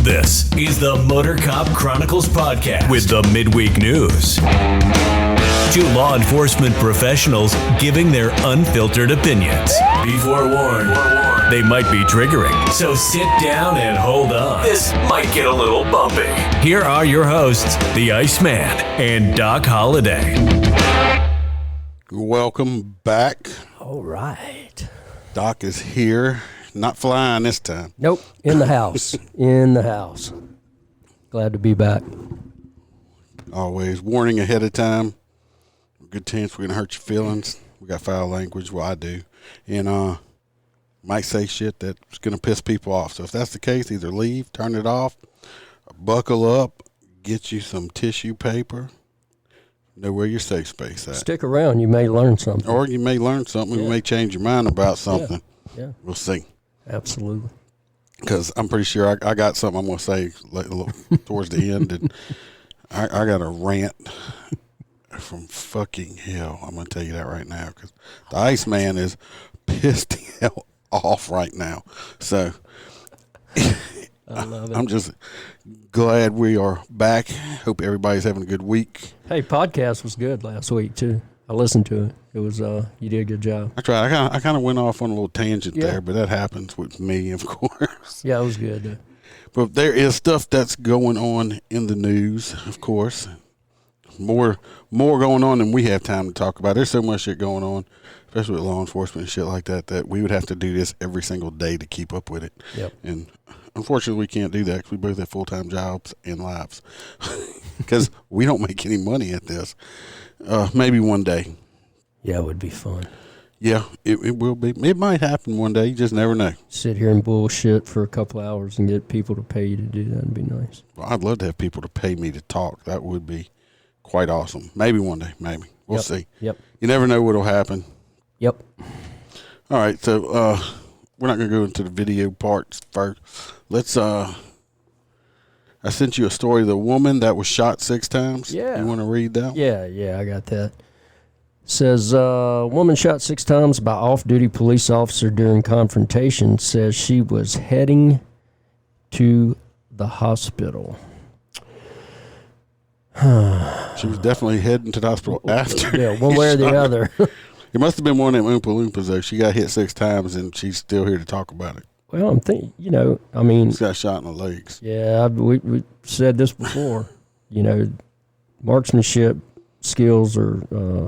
This is the MOTORCOP Chronicles podcast with the midweek news. Two law enforcement professionals giving their unfiltered opinions. Be forewarned, they might be triggering, so sit down and hold on. This might get a little bumpy. Here are your hosts, the Iceman and Doc Holliday. Welcome back. All right. Doc is here. Not flying this time. Nope. In the house. In the house. Glad to be back. Always warning ahead of time. Good chance we're going to hurt your feelings. We got foul language. Well, I do. And might say shit that's going to piss people off. So if that's the case, either leave, turn it off, buckle up, get you some tissue paper. Know where your safe space at. Stick around. You may learn something. Or you may learn something. Yeah. You may change your mind about something. Yeah. We'll see. Absolutely. Because I'm pretty sure I got something I'm going to say towards the end. And I got a rant from fucking hell. I'm going to tell you that right now. Because the Iceman is pissed hell off right now. So I love it. I'm just glad we are back. Hope everybody's having a good week. Hey, podcast was good last week, too. I listened to it. It was, you did a good job. I tried. I kind of went off on a little tangent there, but that happens with me, of course. Yeah, it was good. But there is stuff that's going on in the news, of course. More going on than we have time to talk about. There's so much shit going on, especially with law enforcement and shit like that, that we would have to do this every single day to keep up with it. Yep. And unfortunately, we can't do that because we both have full-time jobs and lives. Because we don't make any money at this. Maybe one day. Yeah, it would be fun. Yeah, it will be. It might happen one day. You just never know. Sit here and bullshit for a couple hours and get people to pay you to do that would be nice. Well, I'd love to have people to pay me to talk. That would be quite awesome. Maybe one day. Maybe. We'll see. Yep. You never know what will happen. Yep. All right, so we're not going to go into the video parts first. Let's I sent you a story of the woman that was shot 6 times. Yeah. You want to read that? Yeah, I got that. Says, woman shot 6 times by off-duty police officer during confrontation, says she was heading to the hospital. She was definitely heading to the hospital after. Yeah, one way or the other. It must have been one of them Oompa Loompas, though. She got hit 6 times, and she's still here to talk about it. Well, I'm thinking, She's got shot in the legs. Yeah, we said this before. Marksmanship skills are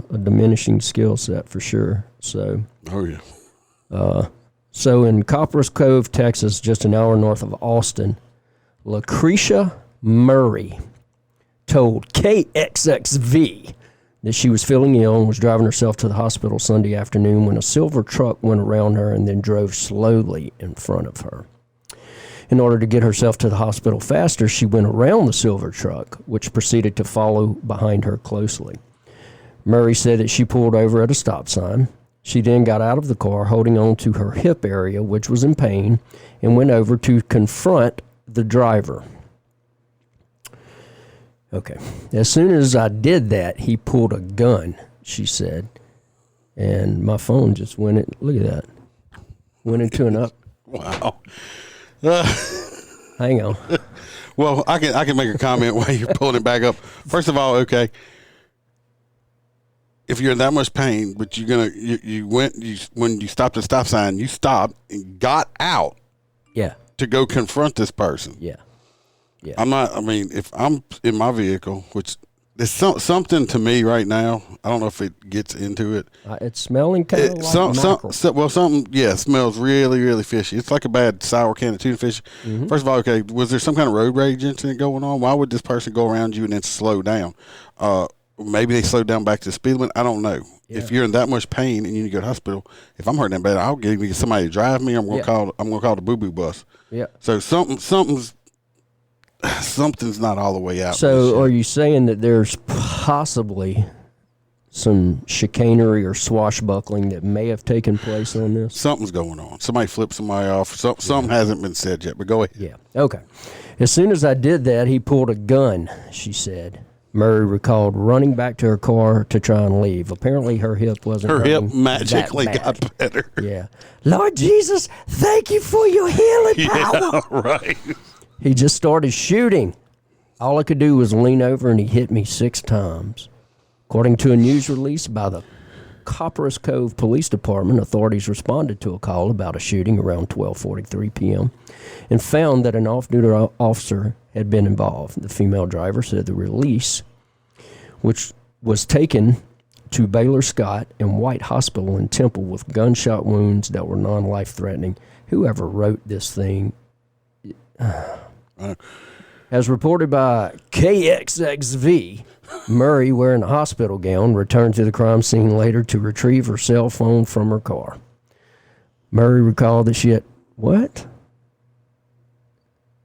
a diminishing skill set for sure. So. Oh, yeah. So in Copperas Cove, Texas, just an hour north of Austin, Lucretia Murray told KXXV that she was feeling ill and was driving herself to the hospital Sunday afternoon when a silver truck went around her and then drove slowly in front of her. In order to get herself to the hospital faster, she went around the silver truck, which proceeded to follow behind her closely. Murray said that she pulled over at a stop sign. She then got out of the car, holding on to her hip area, which was in pain, and went over to confront the driver. Okay. As soon as I did that, he pulled a gun, she said. And my phone just look at that. Went into an up. Wow. Hang on. Well, I can make a comment while you're pulling it back up. First of all, okay. If you're in that much pain, but when you stopped at the stop sign, you stopped and got out. Yeah. To go confront this person. Yeah. Yeah. If I'm in my vehicle, which there's something to me right now, I don't know if it gets into it. It's smelling kind of like mackerel. Something smells really, really fishy. It's like a bad sour can of tuna fish. Mm-hmm. First of all, okay, was there some kind of road rage incident going on? Why would this person go around you and then slow down? Maybe they slowed down back to the speed limit. I don't know. Yeah. If you're in that much pain and you need to go to the hospital, if I'm hurting that bad, I'll give you somebody to drive me. I'm gonna call the boo-boo bus. Yeah. So something's not all the way out. So are you saying that there's possibly some chicanery or swashbuckling that may have taken place on this? Something's going on. Somebody flipped somebody off. Something hasn't been said yet, but go ahead. Yeah. Okay. As soon as I did that, he pulled a gun, she said. Murray recalled running back to her car to try and leave. Apparently her hip wasn't Her hip magically got better. Yeah. Lord Jesus, thank you for your healing power. Yeah, right. He just started shooting. All I could do was lean over, and he hit me 6 times. According to a news release by the Copperas Cove Police Department, authorities responded to a call about a shooting around 12:43 p.m. and found that an off-duty officer had been involved. The female driver said the release, which was taken to Baylor Scott and White Hospital in Temple with gunshot wounds that were non-life-threatening. Whoever wrote this thing, as reported by KXXV, Murray, wearing a hospital gown, returned to the crime scene later to retrieve her cell phone from her car. Murray recalled that she had... What?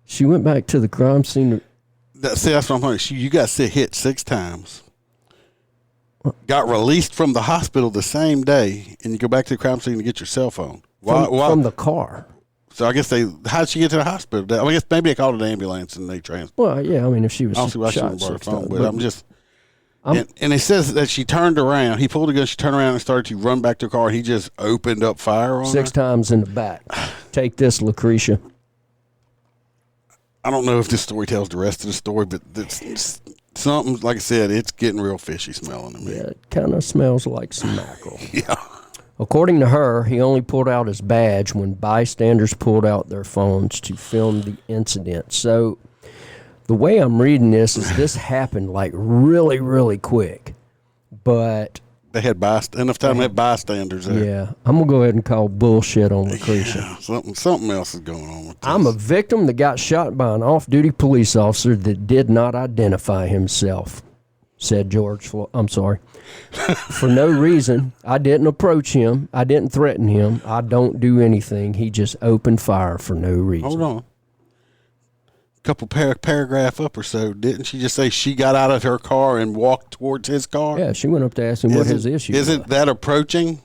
She went back to the crime scene... That's what I'm talking. You got hit 6 times. Got released from the hospital the same day, and you go back to the crime scene to get your cell phone. Why? From the car. So I guess how'd she get to the hospital? I guess maybe they called an ambulance and they transported. Well, yeah, I mean, if she was I don't see why she shot wouldn't brought her 6 phone, times. but I'm just... And it says that she turned around. He pulled a gun. She turned around and started to run back to her car. And he just opened up fire on her. 6 times in the back. Take this, Lucretia. I don't know if this story tells the rest of the story, but it's something, like I said, it's getting real fishy smelling to me. Yeah, it kind of smells like some mackerel. Yeah. According to her, he only pulled out his badge when bystanders pulled out their phones to film the incident. So the way I'm reading this happened like really, really quick. But They had enough time to have bystanders there. yeah, I'm going to go ahead and call bullshit on Lucretia. Yeah, something else is going on with this. I'm a victim that got shot by an off-duty police officer that did not identify himself, said George Floyd. I'm sorry. For no reason. I didn't approach him. I didn't threaten him. I don't do anything. He just opened fire for no reason. Hold on. Couple paragraph up or so, didn't she just say she got out of her car and walked towards his car? Yeah, she went up to ask him what his issue was. Isn't that approaching?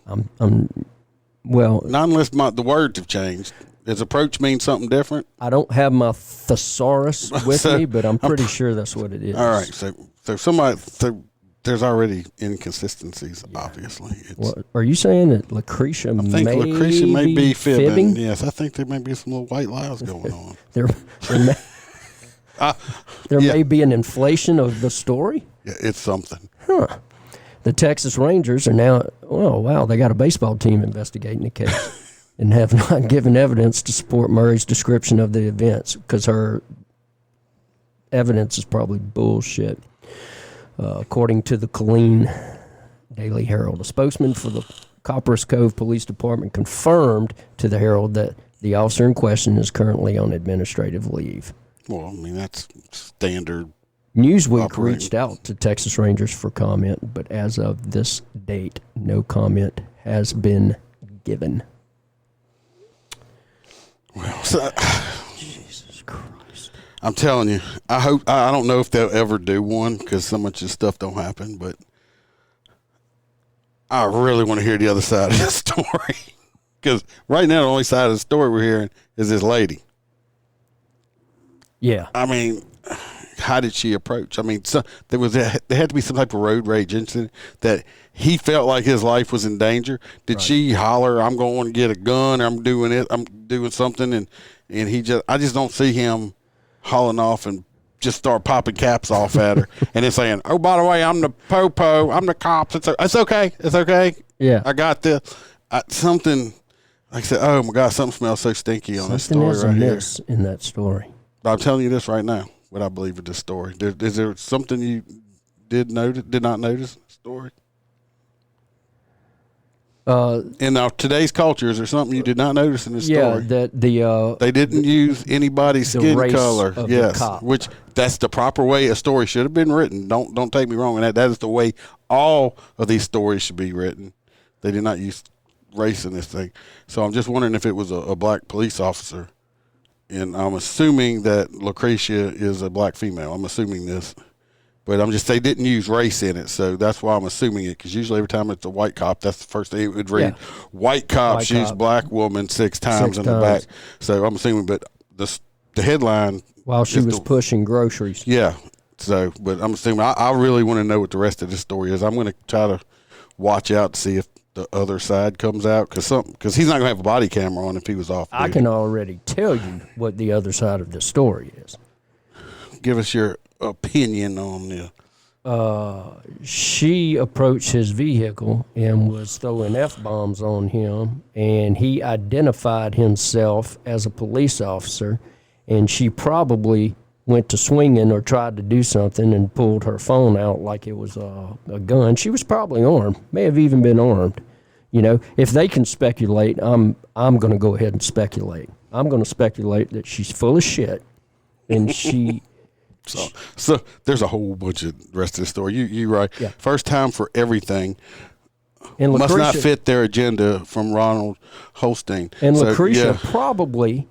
Well, Not unless the words have changed. Does approach mean something different? I don't have my thesaurus with me, but I'm pretty sure that's what it is. All right, so there's already inconsistencies, obviously. Are you saying that Lucretia I think Lucretia may be fibbing. Yes, I think there may be some little white lies going on. There may be an inflation of the story? Yeah, it's something. Huh. The Texas Rangers are now, they got a baseball team investigating the case and have not given evidence to support Murray's description of the events because her evidence is probably bullshit. According to the Killeen Daily Herald, a spokesman for the Copperas Cove Police Department confirmed to the Herald that the officer in question is currently on administrative leave. Well, I mean, that's standard. Newsweek reached out to Texas Rangers for comment, but as of this date, no comment has been given. Well, so, Jesus Christ. I'm telling you, I don't know if they'll ever do one because so much of this stuff don't happen, but I really want to hear the other side of the story because right now the only side of the story we're hearing is this lady. Yeah. I mean, how did she approach? I mean, there had to be some type of road rage incident that he felt like his life was in danger. Did she holler, "I'm going to get a gun," or I'm doing something, and I just don't see him hauling off and just start popping caps off at her and then saying, "Oh, by the way, I'm the popo, I'm the cops. It's okay. Yeah. I got this." Something like I said, oh my God, something smells so stinky on this story right here. In that story. But I'm telling you this right now, what I believe of this story. Is there something you did not notice in the story? In today's culture, is there something you did not notice in this story? Yeah, that they didn't use anybody's skin color. Yes, which that's the proper way a story should have been written. Don't take me wrong. And that is the way all of these stories should be written. They did not use race in this thing. So I'm just wondering if it was a black police officer. And I'm assuming that Lucretia is a black female. I'm assuming this. But they didn't use race in it, so that's why I'm assuming it. Because usually every time it's a white cop, that's the first thing it would read. Yeah. White cop shoots black woman 6 times in the back. So I'm assuming, but the headline. While she was pushing groceries. Yeah. So, but I'm assuming, I really want to know what the rest of this story is. I'm going to try to watch out to see if the other side comes out? Because he's not gonna have a body camera on if he was off duty. I can already tell you what the other side of the story is. Give us your opinion on this. She approached his vehicle and was throwing F-bombs on him, and he identified himself as a police officer, and she probably went to swinging or tried to do something and pulled her phone out like it was a gun. She was probably armed, may have even been armed. You know, if they can speculate, I'm going to go ahead and speculate. I'm going to speculate that she's full of shit, and she... So there's a whole bunch of the rest of the story. You right. Yeah. First time for everything. And Must not fit their agenda from Ronald Holstein. And So, Lucretia yeah, probably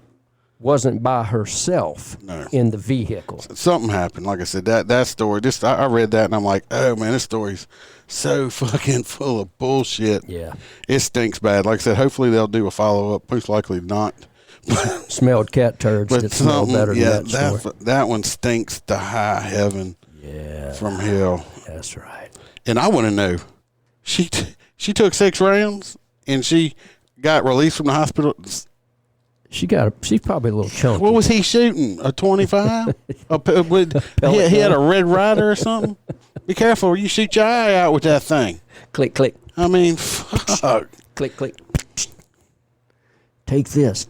wasn't by herself in the vehicle. something happened. Like I said, that story. I read that and I'm like, oh man, this story's so fucking full of bullshit. Yeah. It stinks bad. Like I said, hopefully they'll do a follow up. Most likely not. Smelled cat turds that smell better than that story. That one stinks to high heaven. Yeah. From hell. That's right. And I want to know, she took 6 rounds and she got released from the hospital. She's probably a little chunky. What was he shooting? A 25? He had a Red Ryder or something? Be careful, or you shoot your eye out with that thing. Click, click. I mean, fuck. Click, click. Take this.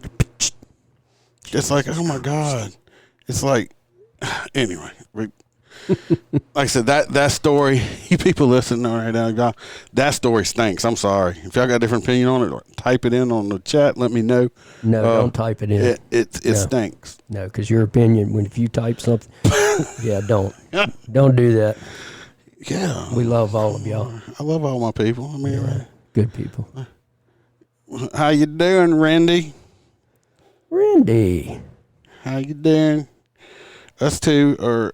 It's like, oh my God. It's like, anyway. Like I said, that story, you people listening right now, that story stinks. I'm sorry. If y'all got a different opinion on it, or type it in on the chat. Let me know. No, don't type it in. It stinks. No, because your opinion, if you type something, yeah, don't. Don't do that. Yeah. We love all of y'all. I love all my people. I mean, yeah, good people. How you doing, Randy? Randy. How you doing? Us two are,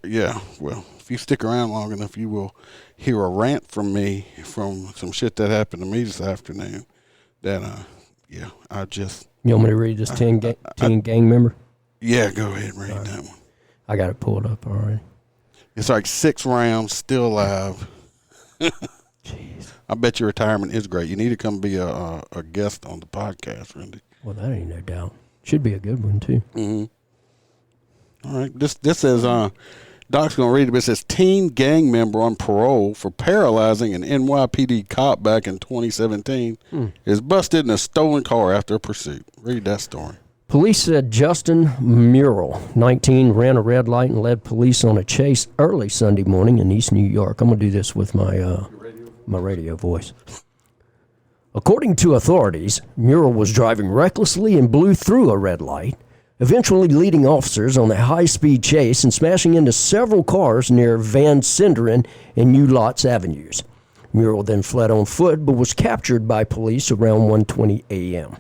well, if you stick around long enough, you will hear a rant from me from some shit that happened to me this afternoon that, I just... You want me to read this teen gang member? Yeah, go ahead and read that one. I got it pulled up already. It's like 6 rounds, still alive. Jeez. I bet your retirement is great. You need to come be a guest on the podcast, Randy. Well, that ain't no doubt. Should be a good one, too. Mm-hmm. All right. This says, Doc's going to read it, but it says, teen gang member on parole for paralyzing an NYPD cop back in 2017 is busted in a stolen car after a pursuit. Read that story. Police said Justin Murrell, 19, ran a red light and led police on a chase early Sunday morning in East New York. I'm going to do this with my radio voice. According to authorities, Murrell was driving recklessly and blew through a red light, eventually leading officers on a high-speed chase and smashing into several cars near Van Sinderen and New Lots Avenues. Murrell then fled on foot but was captured by police around 1:20 a.m.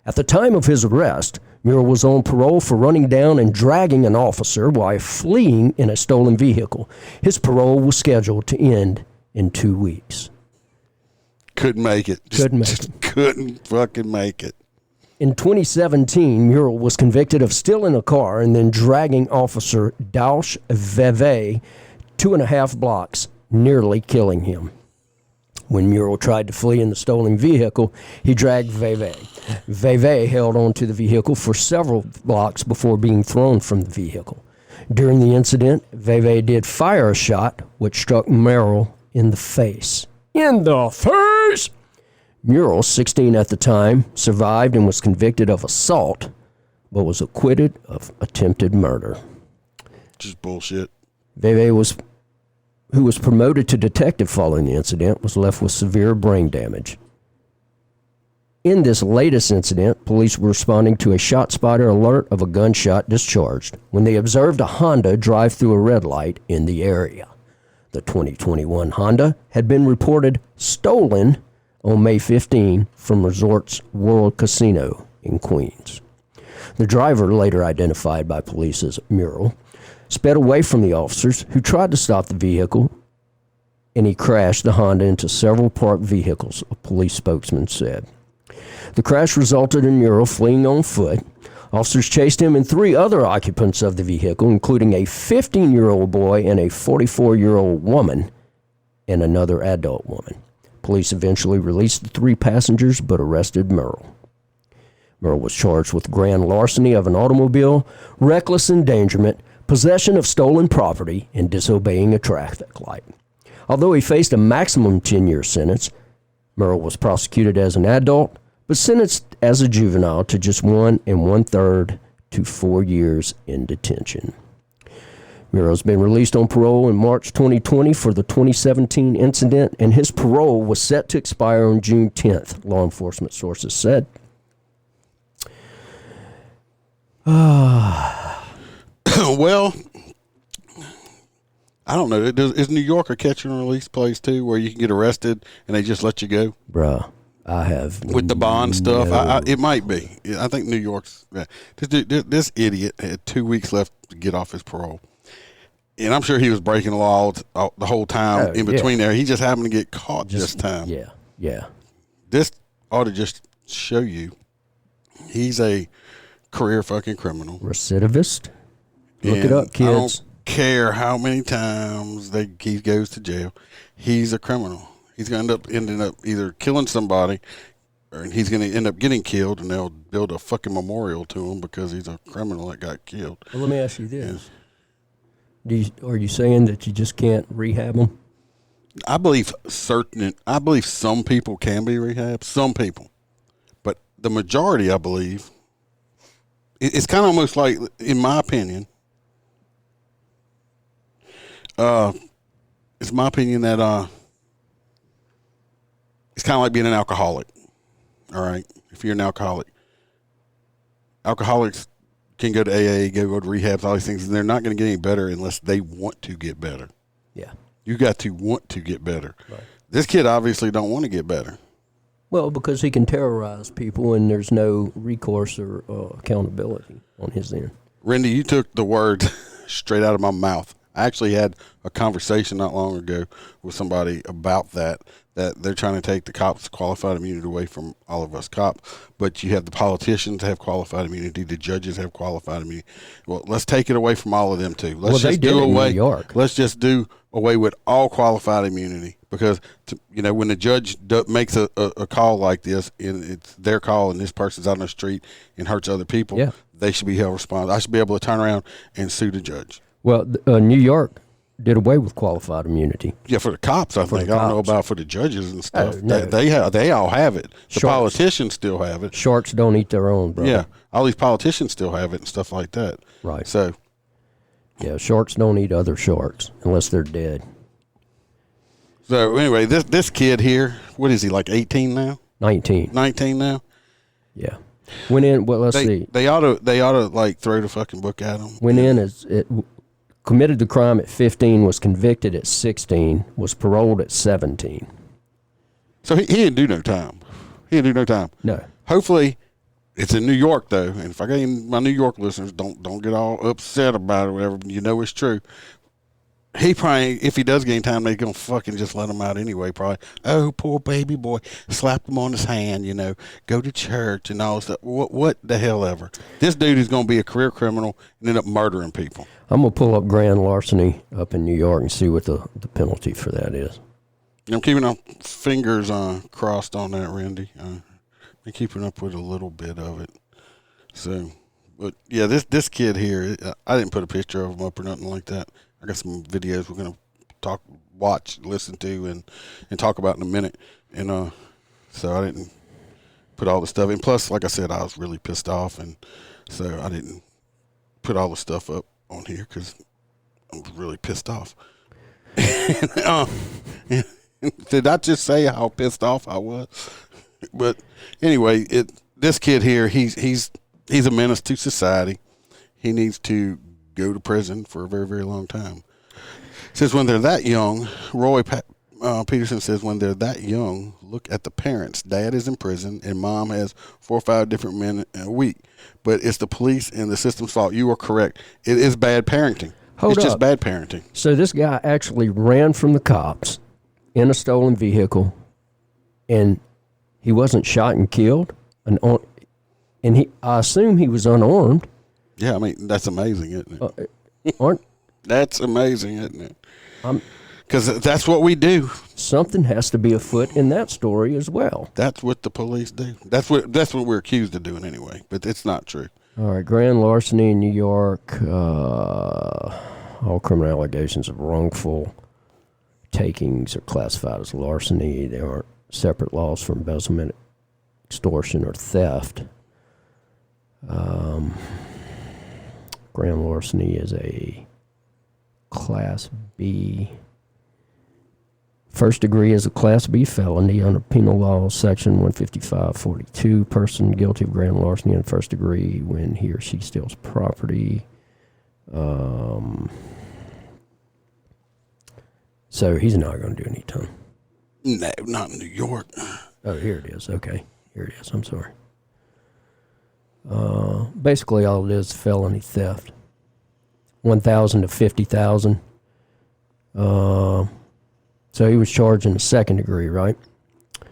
At the time of his arrest, Murrell was on parole for running down and dragging an officer while fleeing in a stolen vehicle. His parole was scheduled to end in 2 weeks. Couldn't make it. Couldn't fucking make it. In 2017, Murrell was convicted of stealing a car and then dragging Officer Dausch Veve 2.5 blocks, nearly killing him. When Murrell tried to flee in the stolen vehicle, he dragged Veve. Veve held onto the vehicle for several blocks before being thrown from the vehicle. During the incident, Veve did fire a shot, which struck Murrell in the face. In the face! Murrell, 16 at the time, survived and was convicted of assault, but was acquitted of attempted murder. Just bullshit. Veve, who was promoted to detective following the incident, was left with severe brain damage. In this latest incident, police were responding to a ShotSpotter alert of a gunshot discharged when they observed a Honda drive through a red light in the area. The 2021 Honda had been reported stolen on May 15 from Resorts World Casino in Queens. The driver, later identified by police as Murrell, sped away from the officers who tried to stop the vehicle, and he crashed the Honda into several parked vehicles, a police spokesman said. The crash resulted in Murrell fleeing on foot. Officers chased him and 3 other occupants of the vehicle, including a 15-year-old boy and a 44-year-old woman and another adult woman. Police eventually released the 3 passengers but arrested Merle. Merle was charged with grand larceny of an automobile, reckless endangerment, possession of stolen property, and disobeying a traffic light. Although he faced a maximum 10-year sentence, Merle was prosecuted as an adult, but sentenced as a juvenile to just 1 1/3 to 4 years in detention. Merle's been released on parole in March 2020 for the 2017 incident, and his parole was set to expire on June 10th, law enforcement sources said. Well, I don't know. Is New York a catch and release place too, where you can get arrested and they just let you go? Bruh, I have With the bond stuff, no- it might be. I think New York's. This idiot had 2 weeks left to get off his parole, and I'm sure he was breaking the law the whole time in between there. He just happened to get caught this time. Yeah. This ought to just show you he's a career fucking criminal. Recidivist? Look And it up, I don't kids. care how many times he goes to jail. He's a criminal. He's going to ending up either killing somebody, or he's going to end up getting killed, and they'll build a fucking memorial to him because he's a criminal that got killed. Well, let me ask you this. Are you saying that you just can't rehab them? I believe some people can be rehabbed, some people, but the majority, I believe, it's kind of almost like, in my opinion, it's my opinion that it's kind of like being an alcoholic. All right, if you're an alcoholic, alcoholics can go to AA, go to rehabs, all these things, and they're not going to get any better unless they want to get better. Yeah. You got to want to get better. Right. This kid obviously don't want to get better. Well, because he can terrorize people and there's no recourse or accountability on his end. Randy, you took the words straight out of my mouth. I actually had a conversation not long ago with somebody about that they're trying to take the cops' qualified immunity away from all of us cops, but you have the politicians have qualified immunity, the judges have qualified immunity. Well, let's take it away from all of them too. Let's they did it in New York. Let's just do away with all qualified immunity, because when the judge makes a call like this, and it's their call, and this person's out on the street and hurts other people, they should be held responsible. I should be able to turn around and sue the judge. Well, New York did away with qualified immunity. Yeah, for the cops, I think. I don't know about for the judges and stuff. No. They all have it. The politicians still have it. Sharks don't eat their own, brother. Yeah, all these politicians still have it and stuff like that. Right. So, yeah, sharks don't eat other sharks unless they're dead. So anyway, this kid here, what is he, like 18 now? 19. 19 now? Yeah. Went in. Well, let's see. They ought to like throw the fucking book at him. Went in committed the crime at 15, was convicted at 16, was paroled at 17. So he didn't do no time. No. Hopefully, it's in New York though, and if I got any of my New York listeners, don't get all upset about it or whatever. You know it's true. He probably, if he does gain time, they're gonna fucking just let him out anyway. Probably. Oh, poor baby boy, slap him on his hand. Go to church and all stuff. What the hell ever. This dude is gonna be a career criminal and end up murdering people. I'm gonna pull up grand larceny up in New York and see what the penalty for that is. I'm keeping our fingers crossed on that, Randy. I'm keeping up with a little bit of it. So, but yeah, this kid here, I didn't put a picture of him up or nothing like that. I got some videos we're gonna watch, listen to, and talk about in a minute. And so I didn't put all the stuff in. Plus, like I said, I was really pissed off, and so I didn't put all the stuff up on here because I was really pissed off. Did I just say how pissed off I was? But anyway, this kid here, he's a menace to society. He needs to go to prison for a very, very long time. Says when they're that young, Roy Peterson says when they're that young, look at the parents. Dad is in prison and mom has 4 or 5 different men a week. But it's the police and the system's fault. You are correct. It is bad parenting. It's just bad parenting. So this guy actually ran from the cops in a stolen vehicle, and he wasn't shot and killed, and I assume he was unarmed. Yeah, I mean, that's amazing, isn't it? Aren't That's amazing, isn't it? Because that's what we do. Something has to be afoot in that story as well. That's what the police do. That's what we're accused of doing anyway, but it's not true. All right, grand larceny in New York. All criminal allegations of wrongful takings are classified as larceny. They aren't separate laws for embezzlement, extortion, or theft. Grand larceny is a Class B. First degree is a Class B felony under Penal Law Section 155.42. Person guilty of grand larceny in first degree when he or she steals property. So he's not going to do any time. No, not in New York. Oh, here it is. Okay. Here it is. I'm sorry. Basically, all it is felony theft. 1,000 to 50,000. So he was charged in the second degree, right? I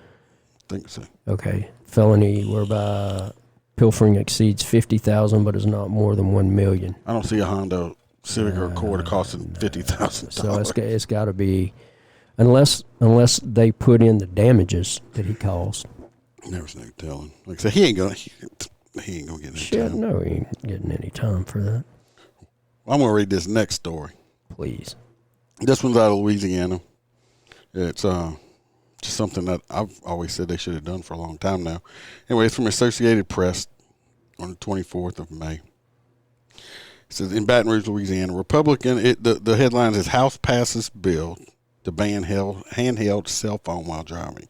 think so. Okay. Felony whereby pilfering exceeds 50,000 but is not more than 1 million. I don't see a Honda Civic or Accord costing $50,000. So it's got to be, unless they put in the damages that he caused. There's no telling. Like I said, he ain't gonna get any Shit, time. no, he ain't getting any time for that. I'm gonna read this next story. Please. This one's out of Louisiana. It's just something that I've always said they should have done for a long time now. Anyway, it's from Associated Press on the 24th of May. It says, in Baton Rouge, Louisiana, the headline is House Passes Bill to Ban Handheld Cell Phone While Driving.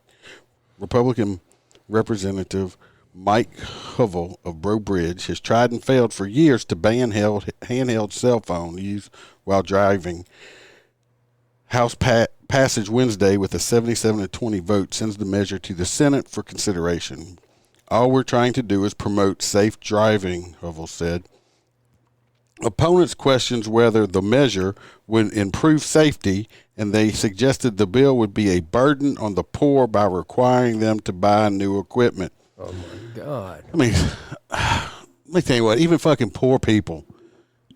Republican Representative Mike Hovell of Breaux Bridge has tried and failed for years to ban handheld cell phone use while driving. House passage Wednesday with a 77-20 vote sends the measure to the Senate for consideration. All we're trying to do is promote safe driving, Hovell said. Opponents questioned whether the measure would improve safety, and they suggested the bill would be a burden on the poor by requiring them to buy new equipment. Oh, my God. I mean, let me tell you what, even fucking poor people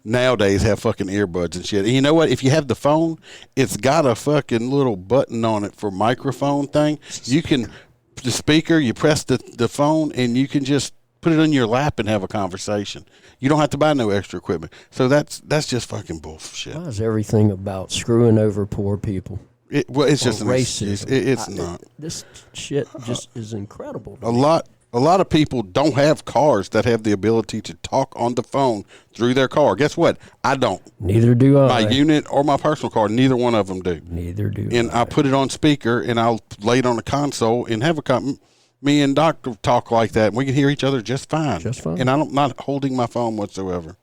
nowadays have fucking earbuds and shit. And you know what? If you have the phone, it's got a fucking little button on it for microphone thing. You can, the speaker, you press the phone, and you can just put it on your lap and have a conversation. You don't have to buy no extra equipment. So that's just fucking bullshit. Why is everything about screwing over poor people? It's just an racism. excuse. It's not. This shit just is incredible. A lot of people don't have cars that have the ability to talk on the phone through their car. Guess what? I don't. Neither do I. My unit or my personal car, neither one of them do. Neither do And I put it on speaker, and I'll lay it on the console and have me and Doc talk like that, and we can hear each other just fine. Just fine. And I'm not holding my phone whatsoever.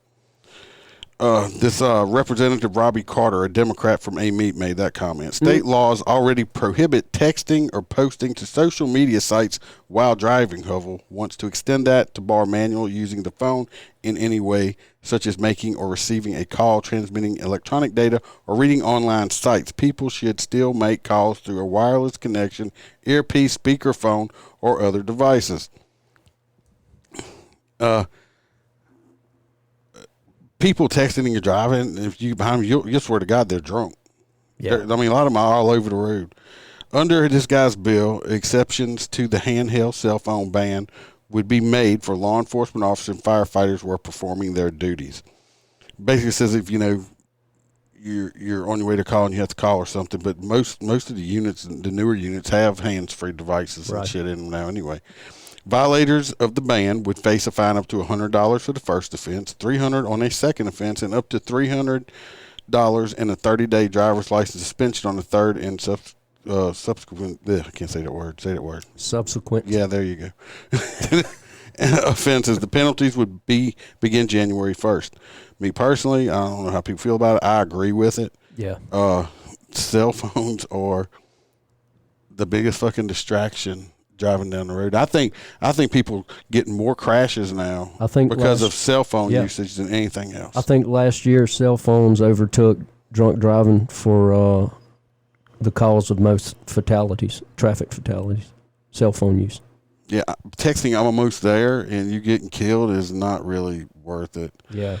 This Representative Robbie Carter, a Democrat from Amite, made that comment. State laws already prohibit texting or posting to social media sites while driving. Hovell wants to extend that to bar manual using the phone in any way, such as making or receiving a call, transmitting electronic data, or reading online sites. People should still make calls through a wireless connection, earpiece, speakerphone, or other devices. People texting and you're driving, if you behind them, you'll swear to God they're drunk. Yeah. I mean, a lot of them are all over the road. Under this guy's bill, exceptions to the handheld cell phone ban would be made for law enforcement officers and firefighters who are performing their duties. Basically, it says if you're on your way to call and you have to call or something, but most of the units, the newer units, have hands-free devices and shit in them now anyway. Violators of the ban would face a fine up to $100 for the first offense, $300 on a second offense, and up to $300 and a 30-day driver's license suspension on the third and subsequent. I can't say that word. Say that word. Subsequent. Yeah, there you go. Offenses. The penalties would begin January 1st. Me personally, I don't know how people feel about it. I agree with it. Yeah. Cell phones are the biggest fucking distraction driving down the road. I think people getting more crashes now because of cell phone usage than anything else. I think last year cell phones overtook drunk driving for the cause of most fatalities, traffic fatalities, cell phone use. Yeah, texting, I'm almost there, and you getting killed is not really worth it. Yeah.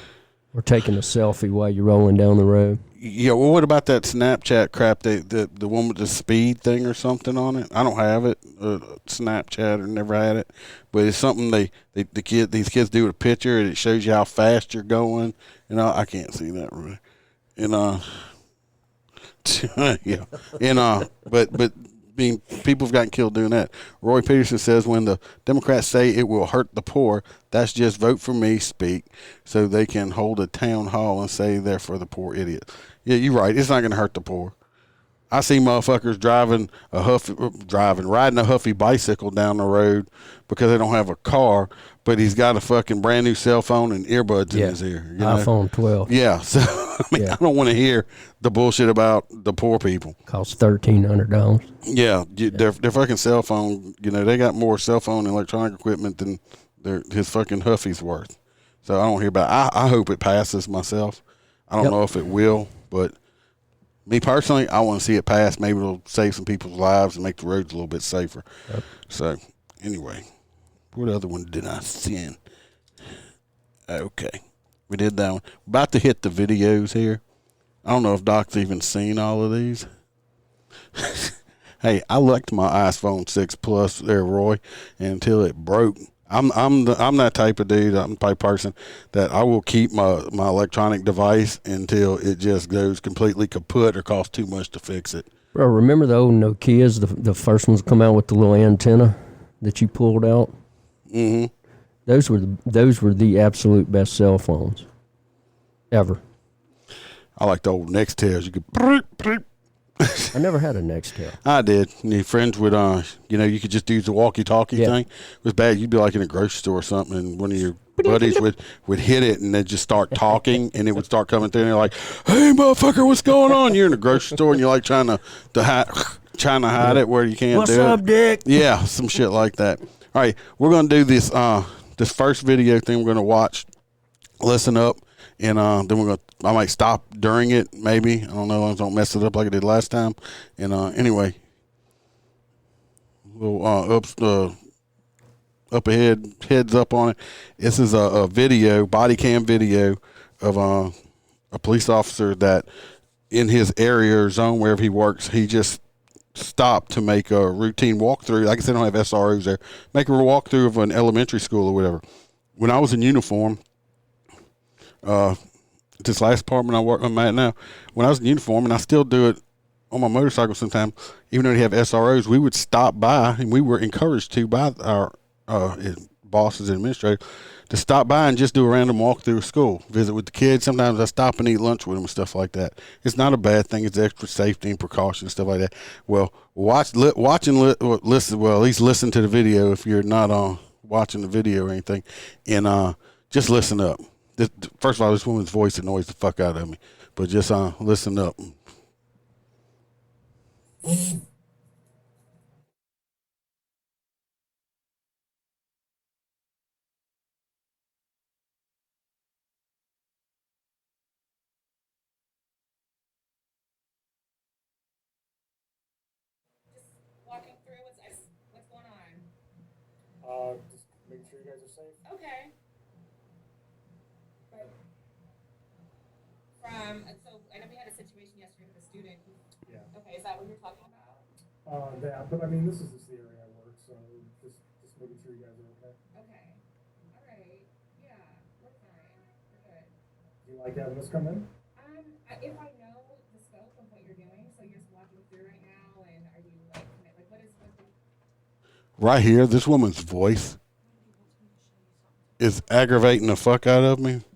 Or taking a selfie while you're rolling down the road. Yeah, well, what about that Snapchat crap? The one with the speed thing or something on it. I don't have it. Snapchat or never had it, but it's something these kids do with a picture and it shows you how fast you're going. I can't see that really. And yeah, and but being people have gotten killed doing that. Roy Peterson says when the Democrats say it will hurt the poor, that's just vote for me speak, so they can hold a town hall and say they're for the poor idiot. Yeah, you're right. It's not going to hurt the poor. I see motherfuckers riding a Huffy bicycle down the road because they don't have a car, but he's got a fucking brand new cell phone and earbuds in his ear. iPhone 12. Yeah, so I don't want to hear the bullshit about the poor people. Costs $1,300. Yeah, their fucking cell phone. They got more cell phone and electronic equipment than his fucking Huffy's worth. So I don't hear about it. I hope it passes myself. I don't know if it will, but me personally, I want to see it pass. Maybe it'll save some people's lives and make the roads a little bit safer. Yep. So, anyway, what other one did I send? Okay, we did that one. About to hit the videos here. I don't know if Doc's even seen all of these. Hey, I liked my iPhone 6 Plus there, Roy, until it broke. I'm that type of dude. I'm the type of person that I will keep my electronic device until it just goes completely kaput or costs too much to fix it. Bro, remember the old Nokias, the first ones come out with the little antenna that you pulled out? Mm-hmm. Those were the absolute best cell phones ever. I like the old Nextels. You could. I never had a Nextel. I did. Your friends would, you could just use the walkie-talkie thing. It was bad. You'd be like in a grocery store or something, and one of your buddies would hit it, and they'd just start talking, and it would start coming through, and they're like, "Hey, motherfucker, what's going on?" You're in a grocery store, and you're like trying to hide it where you can't What's do it. up, Dick? Yeah, some shit like that. All right, we're gonna do this first video thing. We're gonna watch. Listen up. And then I might stop during it, maybe. I don't know. I don't mess it up like I did last time. And anyway, little up ahead, heads up on it. This is a video, body cam video of a police officer that in his area or zone, wherever he works, he just stopped to make a routine walkthrough. I guess they don't have SROs there. Make a walkthrough of an elementary school or whatever. When I was in uniform, this last department I'm at now, when I was in uniform, and I still do it on my motorcycle sometimes, even though they have SROs, we would stop by, and we were encouraged to by our bosses and administrators to stop by and just do a random walk through school, visit with the kids. Sometimes I stop and eat lunch with them and stuff like that. It's not a bad thing. It's extra safety and precaution and stuff like that. Well, watch and listen. Well, at least listen to the video if you're not watching the video or anything, and just listen up. First of all, this woman's voice annoys the fuck out of me, but just listen up. Walking through, what's going on? Just making sure you guys are safe. Okay. But so I know we had a situation yesterday with a student. Yeah. Okay, is that what you're talking about? But I mean, this is just the area I work, so just making sure you guys are okay. Okay. All right. Yeah, we're fine. We're good. Do you like having us come in? If I know the scope of what you're doing, so you're just walking through right now, and are you like what is Right here, this woman's voice is aggravating the fuck out of me.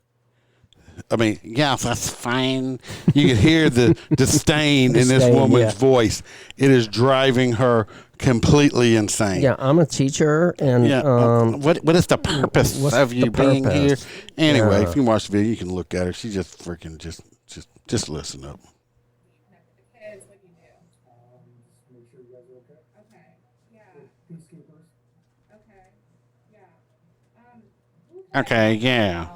I mean, yes, that's fine. You can hear the disdain in this woman's voice. It is driving her completely insane. Yeah, I'm a teacher, and what is the purpose of you being here? Anyway, if you watch the video, you can look at her. She just freaking just listen up. the kids? What do you do? Just make sure you guys are okay. Okay. Yeah. Peacekeepers. Okay. Yeah. Okay, yeah.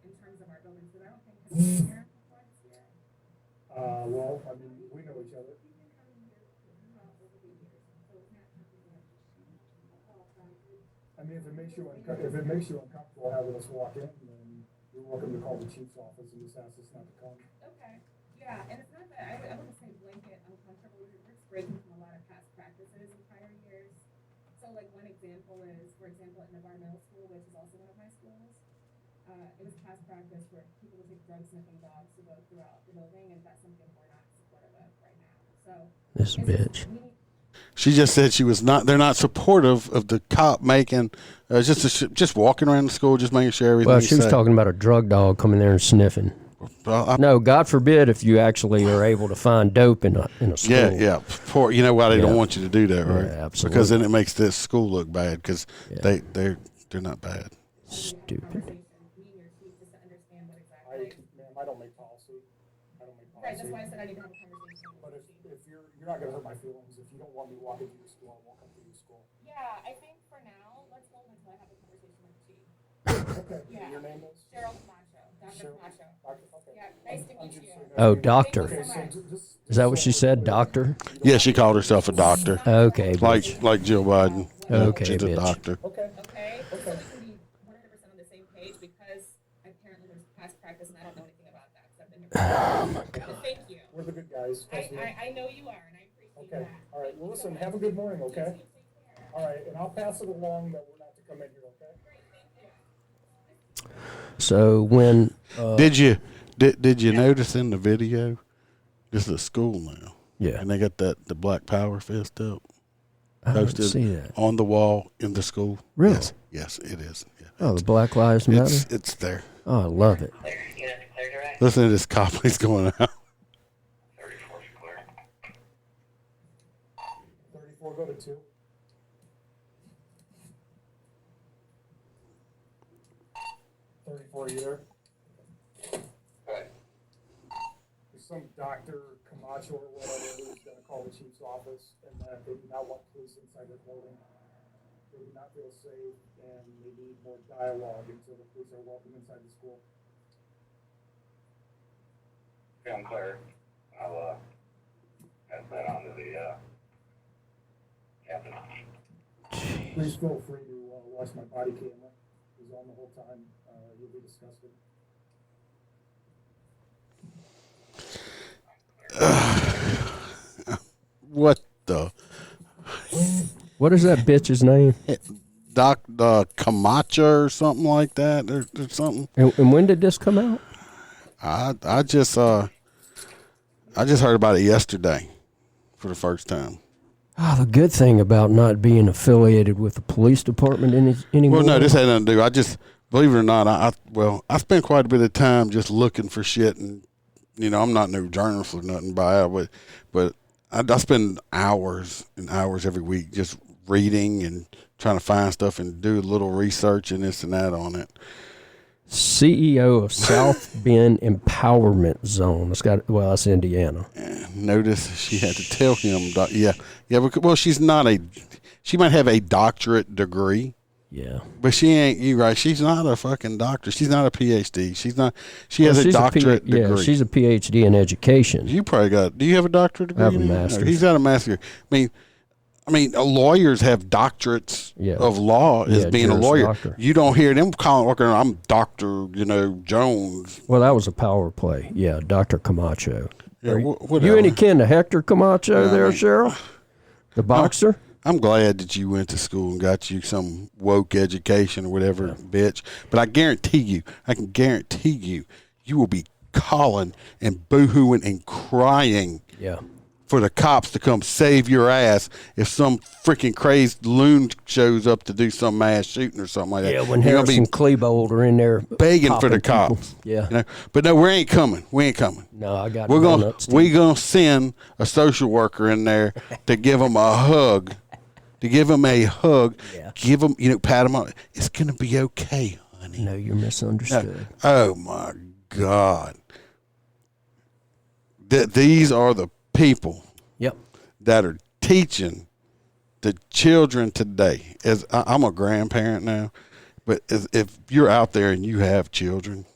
In terms of our buildings, but I don't think it's been here once yet. Well, I mean, we know each other. I mean, if it makes you uncomfortable having us walk in, then you're welcome to call the chief's office and just ask us not to come. Okay. Yeah, and it's not that I wouldn't say blanket uncomfortable. We're just breaking from a lot of past practices in prior years. So, like, one example is, for example, at Navarre Middle School, which is also one of my schools, it was past practice where people would take drug sniffing dogs to go throughout the building, and that's something we're not supportive of right now. So, This bitch. She just said she was not. They're not supportive of the cop making just walking around the school, just making sure everything. Well, she was talking about a drug dog coming there and sniffing. Well, No, God forbid if you actually are able to find dope in a school. yeah. Poor, you know why they don't Yeah. want you to do that, right? Yeah, absolutely. Because then it makes this school look bad. Because Yeah. they're not bad. Stupid. Me and your chief just to understand what exactly. Ma'am, I don't make policy. I don't make policy. Right, that's why I said I need to have a conversation But with the chief. if you're not gonna hurt my feelings, if you don't want me walking through the school, I won't come through the school. Yeah, I think for now, let's hold until I have a conversation with the chief. Okay, Yeah. your name is? Cheryl Camacho, Dr. Cheryl. Camacho. Doctor, okay. Yeah, nice to I'm meet just you. saying Oh, that- doctor. Okay, Thank so you so just. Is that what she said, doctor? Yeah, she called herself a doctor, Okay, like Jill Biden. Okay, She's a bitch. doctor. Okay. Okay, so we can be 100% on the same page because apparently there's past practice and I don't know anything about that because I've been here. Oh my God. But thank you. We're the good guys. Trust me. I know you are and I appreciate Okay, that. all right, well, listen, have a good morning, okay? All right, and I'll pass it along that we're not to come in here, okay? So when Did you notice in the video? This is a school now, yeah, and they got the Black Power fist up I didn't posted see that. on the wall in the school. Really? Yes, it is. Yeah. Oh, the Black Lives Matter. It's there. Oh, I love it. Listen to this cop. He's going out. 34, go to 2. Either. There's some Dr. Camacho or whatever who's gonna call the chief's office and that they do not want police inside their building. They do not feel safe and they need more dialogue until the police are welcome inside the school. Okay, I'm clear. I'll pass that on to the captain. Please feel free to watch my body camera. It was on the whole time. You'll be disgusted. What the? What is that bitch's name? Doc Camacho or something like that, or something. And when did this come out? I just heard about it yesterday for the first time. Oh, the good thing about not being affiliated with the police department anymore. Well, no, this had nothing to do. I just, believe it or not, I spend quite a bit of time just looking for shit, and I'm not no journalist or nothing by it, but I spend hours and hours every week just reading and trying to find stuff and do a little research and this and that on it. CEO of South Bend Empowerment Zone. That's Indiana. Notice she had to tell him, well, she might have a doctorate degree. Yeah. But she ain't, you right, she's not a fucking doctor. She's not a PhD. She has a doctorate degree. Yeah, she's a PhD in education. You probably do you have a doctorate degree? I have a master's. He's got a master's. I mean, lawyers have doctorates of law as being a lawyer. Doctor. You don't hear them calling, I'm Dr. Jones. Well, that was a power play. Yeah, Dr. Camacho. Yeah, You any kin to Hector Camacho Cheryl? The boxer? I'm glad that you went to school and got you some woke education or whatever, bitch. But I can guarantee you, you will be calling and boo-hooing and crying for the cops to come save your ass if some freaking crazed loon shows up to do some mass shooting or something like that. Yeah, when Harris and Klebold are in there begging for the cops. People. Yeah. But no, we ain't coming. No, I got We're gonna send a social worker in there to give them a hug. Give them, pat them on. It's going to be okay, honey. No, you're misunderstood. Oh, my God. These are the people that are teaching the children today. I'm a grandparent now, but if you're out there and you have children,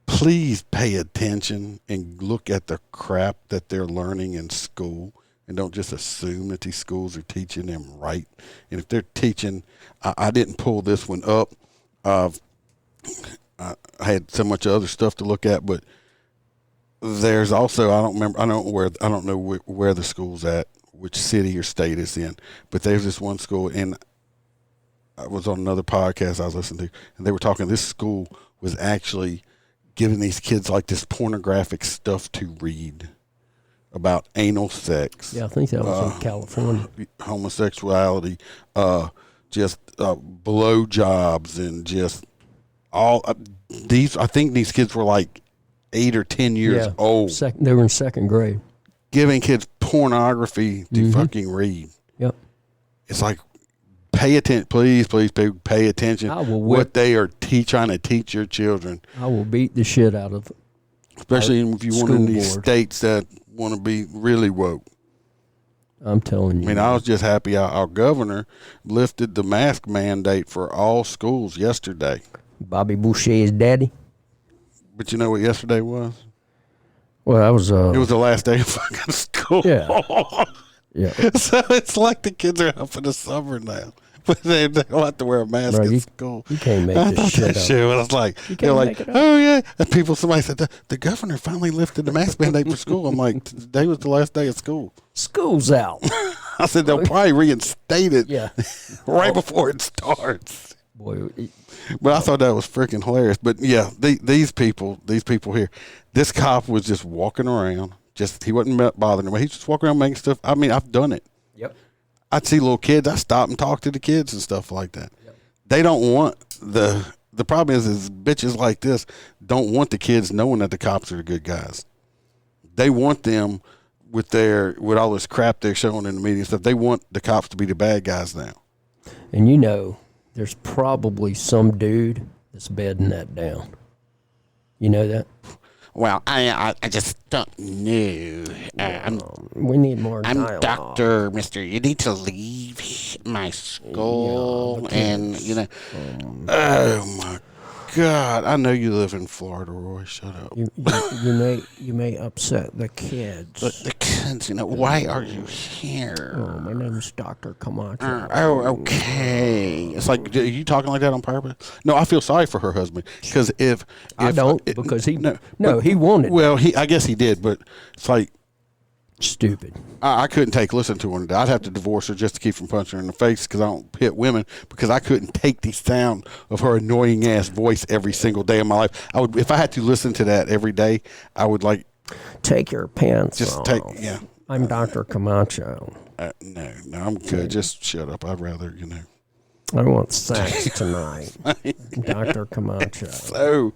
please pay attention and look at the crap that they're learning in school. And don't just assume that these schools are teaching them right. And if they're teaching, I didn't pull this one up. I had so much other stuff to look at, but there's also I don't know where the school's at, which city or state it's in, but there's this one school, and I was on another podcast I was listening to, and they were talking. This school was actually giving these kids like this pornographic stuff to read about anal sex. Yeah, I think that was in California. Homosexuality, just blow jobs, and just all these. I think these kids were like 8 or 10 years old. They were in second grade. Giving kids pornography to fucking read. Yep. It's like, pay attention, please, pay attention. What they are trying to teach your children. I will beat the shit out of. Especially if you want in these states that want to be really woke. I'm telling you. I mean, I was just happy our governor lifted the mask mandate for all schools yesterday. Bobby Boucher's daddy. But you know what yesterday was? Well, that was. It was the last day of fucking school. Yeah. Yeah. So it's like the kids are up in the summer now. But they don't have to wear a mask at school. You can't make this shit up. I was like, they're like, oh yeah. And somebody said, the governor finally lifted the mask mandate for school. I'm like, today was the last day of school. School's out. I said, they'll probably reinstate it right before it starts. Boy, but I thought that was freaking hilarious. But yeah, these people here, this cop was just walking around. He wasn't bothering them. He's just walking around making stuff. I mean, I've done it. Yep. I'd see little kids. I stop and talk to the kids and stuff like that. Yep. They don't want the problem is bitches like this don't want the kids knowing that the cops are the good guys. They want them with all this crap they're showing in the media and stuff. They want the cops to be the bad guys now. And you know, there's probably some dude that's bedding that down. You know that? Well, I just don't know. We need more dialogue. I'm Dr. Mister. You need to leave my school. And, oh, my God. I know you live in Florida, Roy. Shut up. You may upset the kids. But the kids, why are you here? Oh, my name is Dr. Camacho. Okay. It's like, are you talking like that on purpose? No, I feel sorry for her husband. Because if I don't, because he wanted. Well, I guess he did, but it's like, stupid. I couldn't listen to her. I'd have to divorce her just to keep from punching her in the face because I don't hit women, because I couldn't take the sound of her annoying ass voice every single day of my life. I would, if I had to listen to that every day, I would take your pants off. Yeah. I'm Dr. Camacho. No, I'm good. Just shut up. I'd rather, I want sex tonight. Dr. Camacho. So,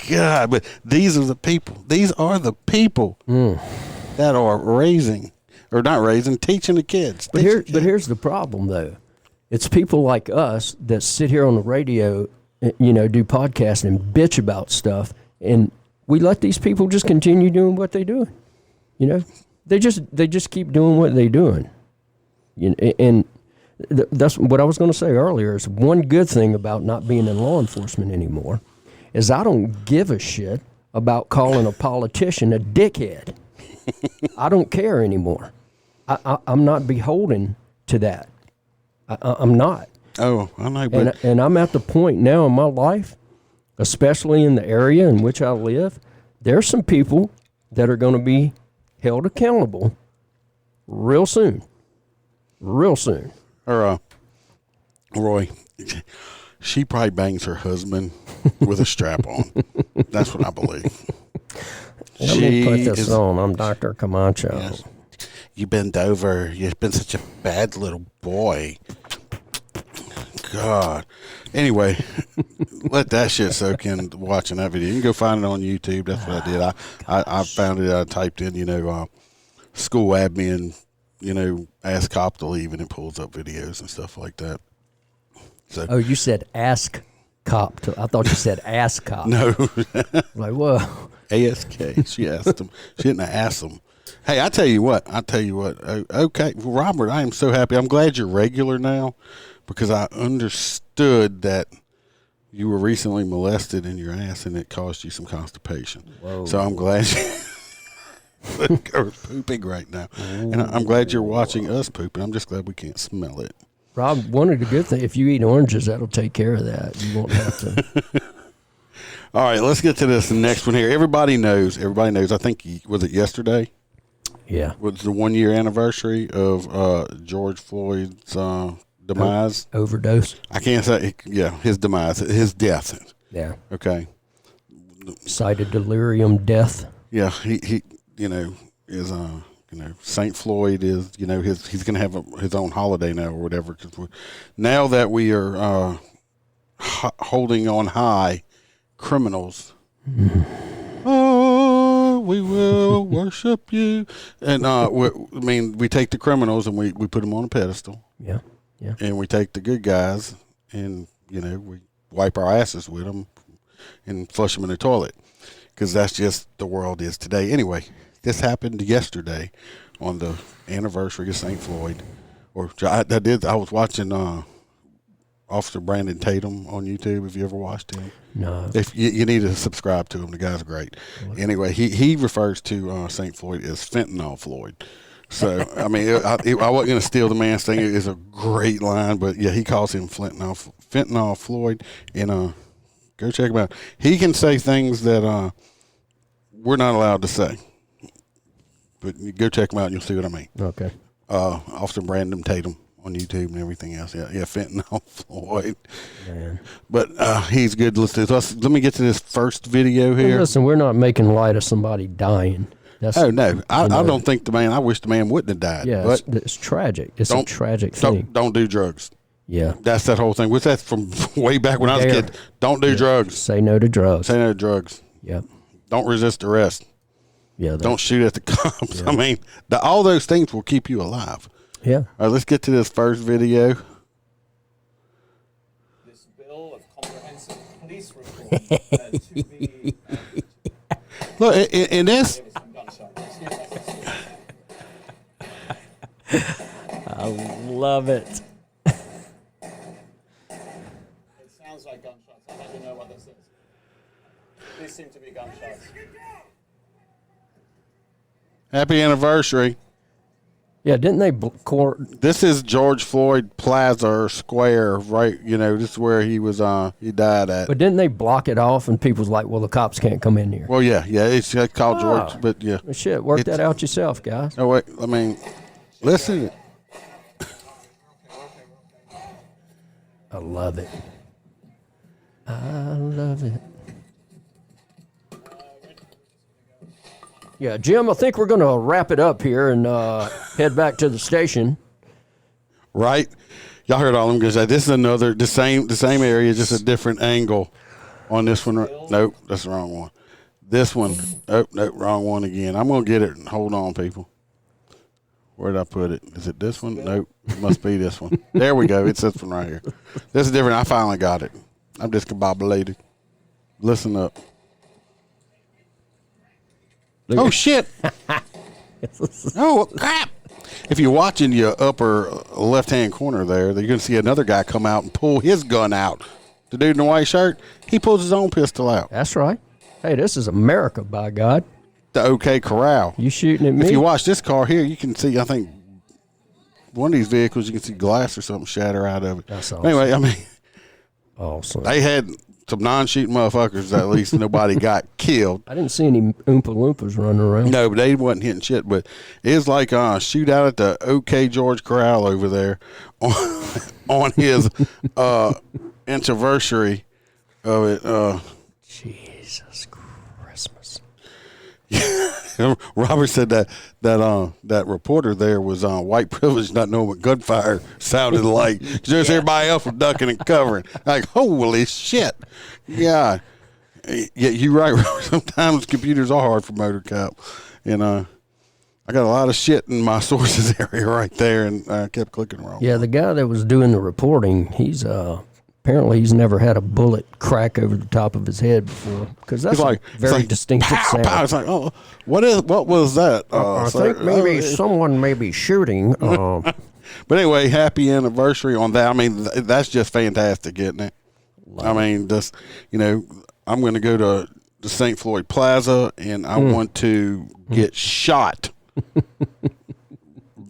God, but these are the people. These are the people. That are teaching the kids. But here's the problem, though. It's people like us that sit here on the radio, do podcasts and bitch about stuff, and we let these people just continue doing what they're doing. They just keep doing what they're doing. And that's what I was going to say earlier. Is one good thing about not being in law enforcement anymore is I don't give a shit about calling a politician a dickhead. I don't care anymore. I'm not beholden to that. I'm not. Oh, I know. And I'm at the point now in my life, especially in the area in which I live, there's some people that are going to be held accountable real soon. Real soon. Or, Roy, she probably bangs her husband with a strap on. That's what I believe. Let me put this on. I'm Dr. Camacho. Yes. You bend over. You've been such a bad little boy. God. Anyway, let that shit soak in watching that video. You can go find it on YouTube. That's what I did. I found it. I typed in, school admin, ask cop to leave, and it pulls up videos and stuff like that. So. Oh, you said ask cop. I thought you said ass cop. No. Like, whoa. ASK. She asked him. She didn't ask him. Hey, I tell you what. Okay, Robert, I am so happy. I'm glad you're regular now, because I understood that you were recently molested in your ass and it caused you some constipation. Whoa. So I'm glad you're pooping right now. And I'm glad you're watching us pooping. I'm just glad we can't smell it. Rob, one of the good things, if you eat oranges, that'll take care of that. You won't have to. All right, let's get to this next one here. Everybody knows. I think, was it yesterday? Yeah. Was the 1 year anniversary of George Floyd's demise? Overdose. I can't say, yeah, his demise, his death. Yeah. Okay. Cited delirium death. Yeah, he is St. Floyd is he's going to have his own holiday now or whatever. Cause now that we are holding on high criminals. Oh, we will worship you. And we take the criminals and we put them on a pedestal. Yeah, yeah. And we take the good guys and we wipe our asses with them and flush them in the toilet, because that's just the world is today. Anyway, this happened yesterday on the anniversary of St. Floyd. I was watching Officer Brandon Tatum on YouTube. Have you ever watched him? No. If you need to subscribe to him, the guy's great. Anyway, he refers to St. Floyd as fentanyl Floyd. So I mean, I wasn't going to steal the man's thing. It is a great line, but yeah, he calls him fentanyl Floyd, and go check him out. He can say things that we're not allowed to say, but you go check him out and you'll see what I mean. Okay. Officer Brandon Tatum on YouTube and everything else. Yeah, fentanyl Floyd. Man. But he's good to listen to. So let me get to this first video here. Hey, listen, we're not making light of somebody dying. No, I don't think I wish the man wouldn't have died. Yeah, but it's tragic. It's a tragic thing. Don't do drugs. Yeah. That's that whole thing. What's that from way back when I was a kid? Don't do drugs. Say no to drugs. Say no to drugs. Yep. Don't resist arrest. Yeah. Don't shoot at the cops. Yeah. I mean, all those things will keep you alive. Yeah. All right, let's get to this first video. This bill of comprehensive police reform to be Look, in this, I love it. It sounds like gunshots. I don't know what this is. These seem to be gunshots. happy anniversary. Yeah, didn't they This is George Floyd Plaza or Square, right? This is where he was. He died at. But didn't they block it off and people's like, well, the cops can't come in here? Well, yeah, it's called George, but yeah. Well, shit, work that out yourself, guys. Oh wait, I mean, listen. I love it. I love it. Yeah, Jim, I think we're going to wrap it up here and head back to the station. Right? Y'all heard all them guys say this is the same area, just a different angle on this one. Nope, that's the wrong one. This one, nope, wrong one again. I'm going to get it. Hold on, people. Where did I put it? Is it this one? Nope, it must be this one. There we go. It's this one right here. This is different. I finally got it. I'm discombobulated. Listen up. Oh, shit. Oh, crap. If you're watching your upper left-hand corner there, you're going to see another guy come out and pull his gun out. The dude in the white shirt, he pulls his own pistol out. That's right. Hey, this is America, by God. The OK Corral. You shooting at me? If you watch this car here, you can see, I think, one of these vehicles, you can see glass or something shatter out of it. That's awesome. Anyway, I mean, awesome. they had some non-shooting motherfuckers, at least nobody got killed. I didn't see any Oompa Loompas running around. No, but they wasn't hitting shit. But it's like shoot out at the OK George Corral over there on his anniversary of it. Jesus Christmas. Robert said that reporter there was white privilege, not knowing what gunfire sounded like. Just everybody else was ducking and covering. Like, holy shit. Yeah. Yeah, you're right, Robert. Sometimes computers are hard for MOTORCOP. And I got a lot of shit in my sources area right there, and I kept clicking wrong. Yeah, the guy that was doing the reporting, he's apparently he's never had a bullet crack over the top of his head before, because that's like, a very distinctive pow, sound. pow. It's like, oh, what was that? I think maybe someone may be shooting. But anyway, happy anniversary on that. I mean, that's just fantastic, isn't it? I mean, just, I'm going to go to the St. Floyd Plaza, and I want to get shot.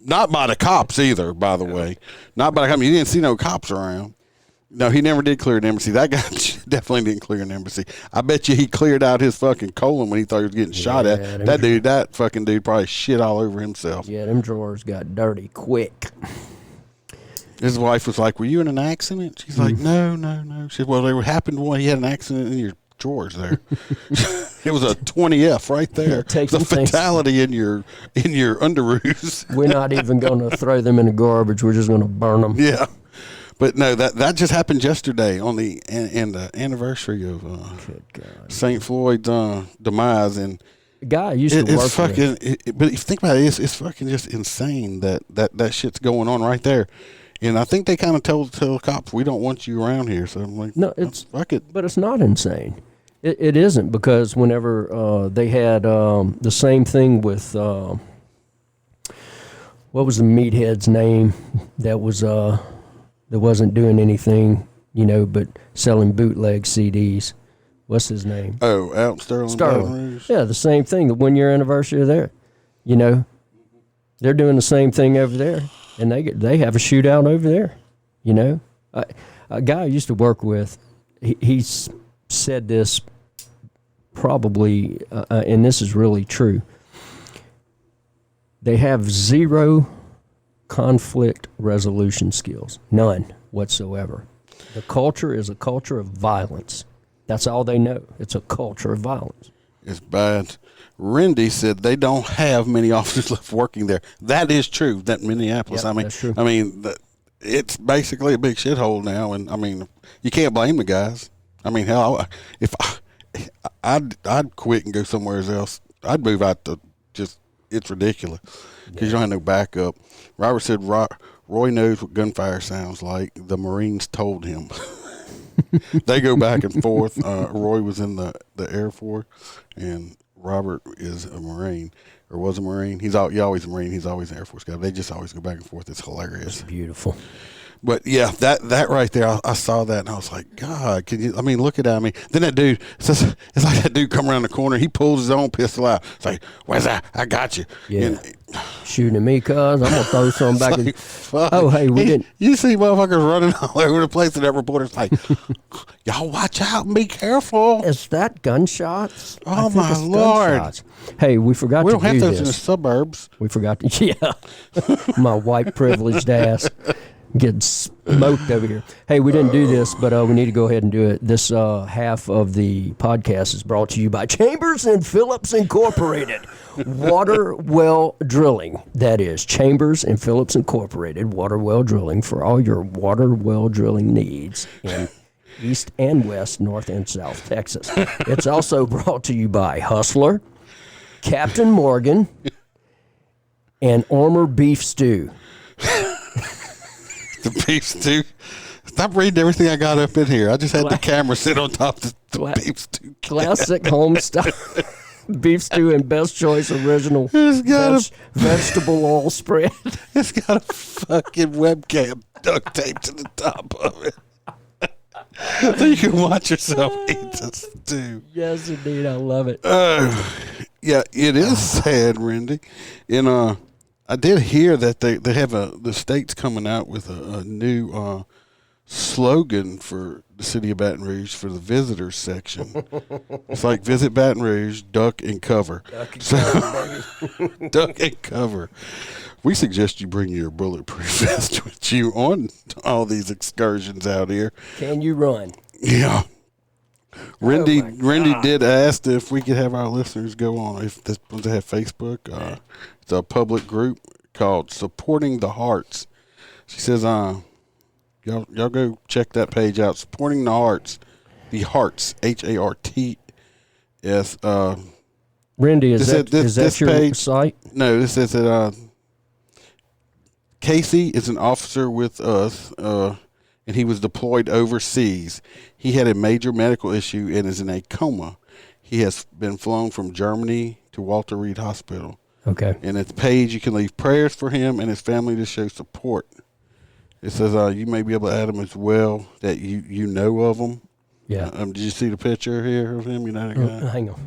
Not by the cops either, by the way. Not by the cops. You didn't see no cops around. No, he never did clear an embassy. That guy definitely didn't clear an embassy. I bet you he cleared out his fucking colon when he thought he was getting shot at. That fucking dude probably shit all over himself. Yeah, them drawers got dirty quick. His wife was like, "Were you in an accident?" She's like, "No." She said, "Well, there happened when he had an accident in your drawers there." It was a 20F right there. Yeah, it's a fatality in your underoos. We're not even going to throw them in the garbage. We're just going to burn them. Yeah. But no, that just happened yesterday on the anniversary of St. Floyd's demise, and the guy I used to work fucking, with. but if you think about it, it's fucking just insane that shit's going on right there. And I think they kind of tell the cops, we don't want you around here. So I'm like, no, it's fuck it. But it's not insane. It isn't, because whenever they had the same thing with what was the meathead's name that wasn't doing anything, but selling bootleg CDs. What's his name? Oh, out in Sterling. Yeah, the same thing. The 1 year anniversary there. They're doing the same thing over there, and they have a shootout over there. A guy I used to work with, he said this probably, and this is really true. They have zero conflict resolution skills, none whatsoever. The culture is a culture of violence. That's all they know. It's a culture of violence. It's bad. Rendy said they don't have many officers left working there. That is true. That Minneapolis. Yep, that's true. It's basically a big shithole now, and you can't blame the guys. Hell, if I'd quit and go somewhere else. I'd move out to just. It's ridiculous because you don't have no backup. Robert said Roy knows what gunfire sounds like. The Marines told him. They go back and forth. Roy was in the Air Force, and Robert is a Marine, or was a Marine. He's always a Marine. He's always an Air Force guy. They just always go back and forth. It's hilarious. It's beautiful. But yeah, that right there, I saw that and I was like, God, can you? Look at that. Then that dude, it's like that dude come around the corner. He pulls his own pistol out. It's like, where's that? I got you. Yeah. And, shooting at me, cuz I'm gonna throw something back. Like, oh, hey, we didn't. You see motherfuckers running all over the place, and that reporter's like, y'all watch out and be careful. Is that gunshots? Oh my Lord! Gunshots. Hey, we forgot. We don't to have do those this. in the suburbs. We forgot to. Yeah, my white privileged ass getting smoked over here. Hey, we didn't do this, but we need to go ahead and do it. This half of the podcast is brought to you by Chambers and Phillips Incorporated. Water well drilling. That is Chambers and Phillips Incorporated. Water well drilling for all your water well drilling needs in East and West, North and South Texas. It's also brought to you by Hustler, Captain Morgan, and Armor Beef Stew. The beef stew. Stop reading everything I got up in here. I just had the camera sit on top of the beef stew. Classic home style beef stew and best choice original vegetable oil spread. It's got a fucking webcam duct taped to the top of it. So you can watch yourself eat the stew. Yes, indeed. I love it. Yeah, it is sad, Randy. And I did hear that they have the state's coming out with a new slogan for the city of Baton Rouge for the visitors section. It's like visit Baton Rouge, duck and cover. Duck and cover. We suggest you bring your bulletproof vest with you on all these excursions out here. Can you run? Yeah. Rendy did ask if we could have our listeners go on, if they have Facebook. It's a public group called Supporting the Hearts. She says, y'all go check that page out. Supporting the Hearts. The Hearts, Harts. Rendy, is that your page, site? No, this is that Casey is an officer with us, and he was deployed overseas. He had a major medical issue and is in a coma. He has been flown from Germany to Walter Reed Hospital. Okay. And at the page, you can leave prayers for him and his family to show support. It says you may be able to add him as well, that you know of him. Yeah. Did you see the picture here of him? You know that guy? Hang on.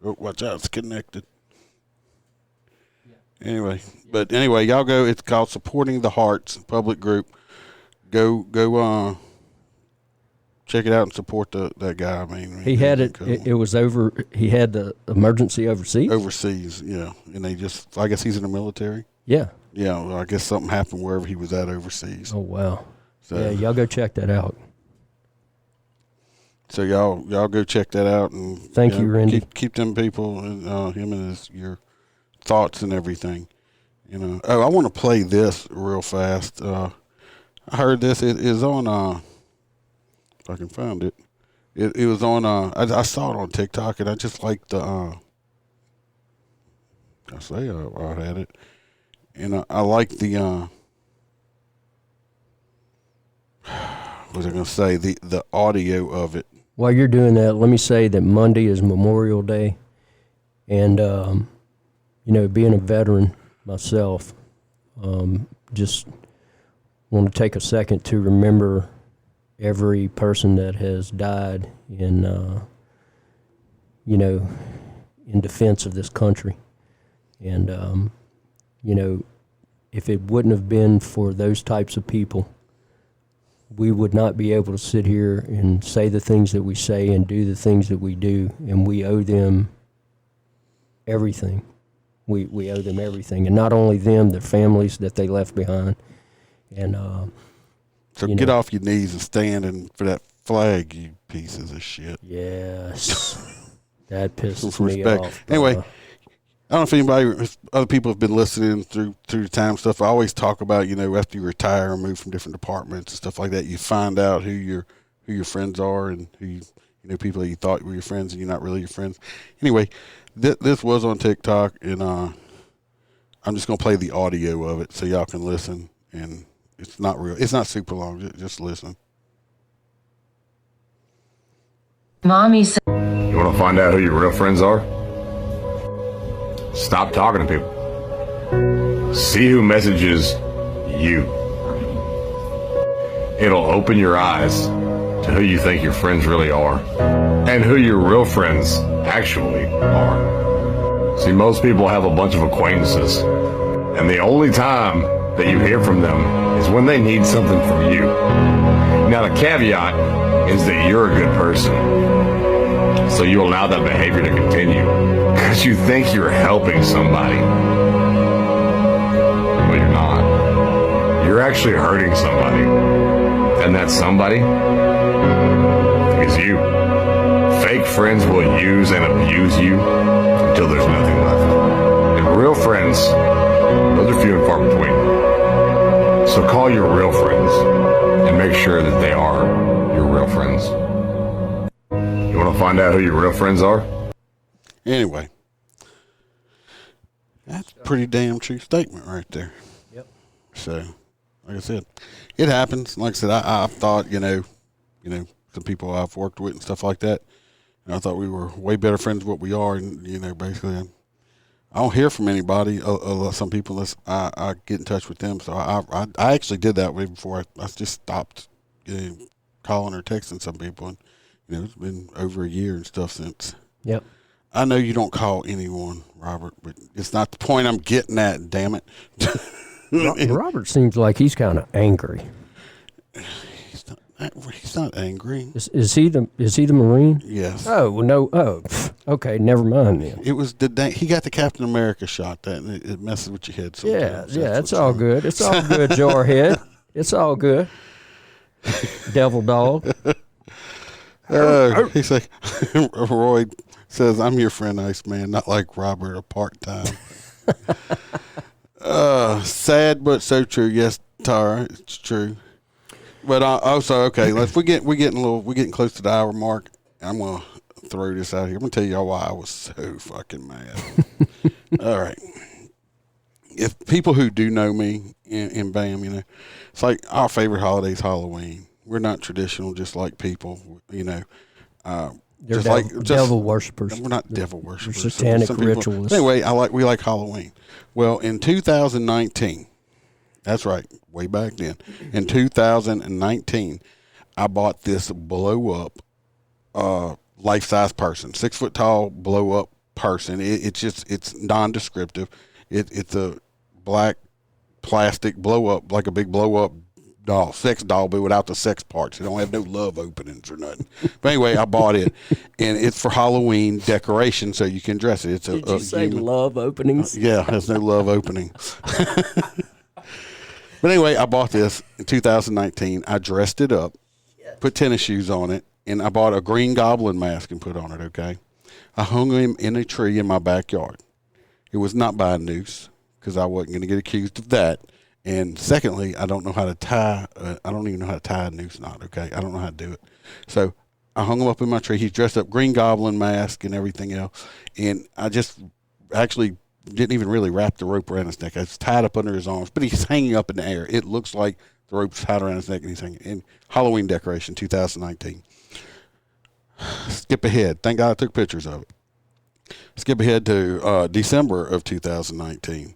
Oh, watch out. It's connected. Yeah. Anyway, y'all go. It's called Supporting the Hearts public group. Go check it out and support that guy. I mean, He had it. It was over. He had the emergency overseas. Overseas, yeah. And they just, I guess he's in the military. Yeah. Yeah, well, I guess something happened wherever he was at overseas. Oh wow. So, yeah, y'all go check that out. So y'all go check that out and Thank you, Randy. Keep them people and him and your thoughts and everything. You know. Oh, I want to play this real fast. I heard this. It is on. If I can find it. It was on. I saw it on TikTok and I just like the. I say I had it, and I like the. What was I going to say? The audio of it. While you're doing that, let me say that Monday is Memorial Day, and being a veteran myself, just want to take a second to remember every person that has died in defense of this country, and if it wouldn't have been for those types of people, we would not be able to sit here and say the things that we say and do the things that we do, and we owe them everything. We owe them everything, and not only them, their families that they left behind. And so get off your knees and stand for that flag, you pieces of shit. Yes, that pisses Some me respect. off. Anyway, I don't know if other people have been listening through the time stuff. I always talk about, after you retire and move from different departments and stuff like that, you find out who your friends are and who people that you thought were your friends and you're not really your friends. Anyway, this was on TikTok, and I'm just gonna play the audio of it so y'all can listen. And it's not super long. Just listen. Mommy said, You want to find out who your real friends are? Stop talking to people. See who messages you. It'll open your eyes to who you think your friends really are and who your real friends actually are. See, most people have a bunch of acquaintances, and the only time that you hear from them is when they need something from you. Now, the caveat is that you're a good person, so you allow that behavior to continue because you think you're helping somebody. Well, you're not. You're actually hurting somebody, and that somebody is you. Fake friends will use and abuse you until there's nothing left. And real friends, those are few and far between. So call your real friends and make sure that they are your real friends. You want to find out who your real friends are? Anyway, that's a pretty damn true statement right there. Yep. So, like I said, it happens. Like I said, I've thought, some people I've worked with and stuff like that, and I thought we were way better friends than what we are. And, basically, I don't hear from anybody. Some people, unless I get in touch with them. So I actually did that way before I just stopped calling or texting some people. And, it's been over a year and stuff since. Yep. I know you don't call anyone, Robert, but it's not the point I'm getting at, damn it. Robert seems like he's kind of angry. He's not angry. Is he the Marine? Yes. Oh, well, no. Oh, okay. Never mind then. It was he got the Captain America shot that, and it messes with your head sometimes. Yeah, it's all good. It's all good, Jarhead. It's all good. Devil dog. He's like, Roy says, I'm your friend, Iceman, not like Robert, a part-time. Sad, but so true. Yes, Tara, it's true. But also, okay, we're getting close to the hour mark. I'm gonna throw this out here. I'm gonna tell y'all why I was so fucking mad. All right, if people who do know me in BAM, it's like our favorite holiday is Halloween. We're not traditional, just like people, They're devil worshippers. We're not devil worshippers. Satanic Some people, ritualists. anyway, we like Halloween. Well, in 2019, that's right, way back then. In 2019, I bought this blow up life size person, 6 foot tall blow up person. It's nondescriptive. It's a black plastic blow up, like a big blow up doll, sex doll, but without the sex parts. It don't have no love openings or nothing. But anyway, I bought it, and it's for Halloween decoration, so you can dress it. It's Did you say love openings? Yeah, it has no love opening. But anyway, I bought this in 2019. I dressed it up, put tennis shoes on it, and I bought a Green Goblin mask and put on it, okay? I hung him in a tree in my backyard. It was not by a noose, because I wasn't going to get accused of that. And secondly, I don't know how to tie, I don't even know how to tie a noose knot, okay? I don't know how to do it. So I hung him up in my tree. He's dressed up, Green Goblin mask and everything else. And I just actually didn't even really wrap the rope around his neck. It's tied up under his arms, but he's hanging up in the air. It looks like the rope's tied around his neck and he's hanging. In Halloween decoration, 2019. Skip ahead. Thank God I took pictures of it. Skip ahead to December of 2019.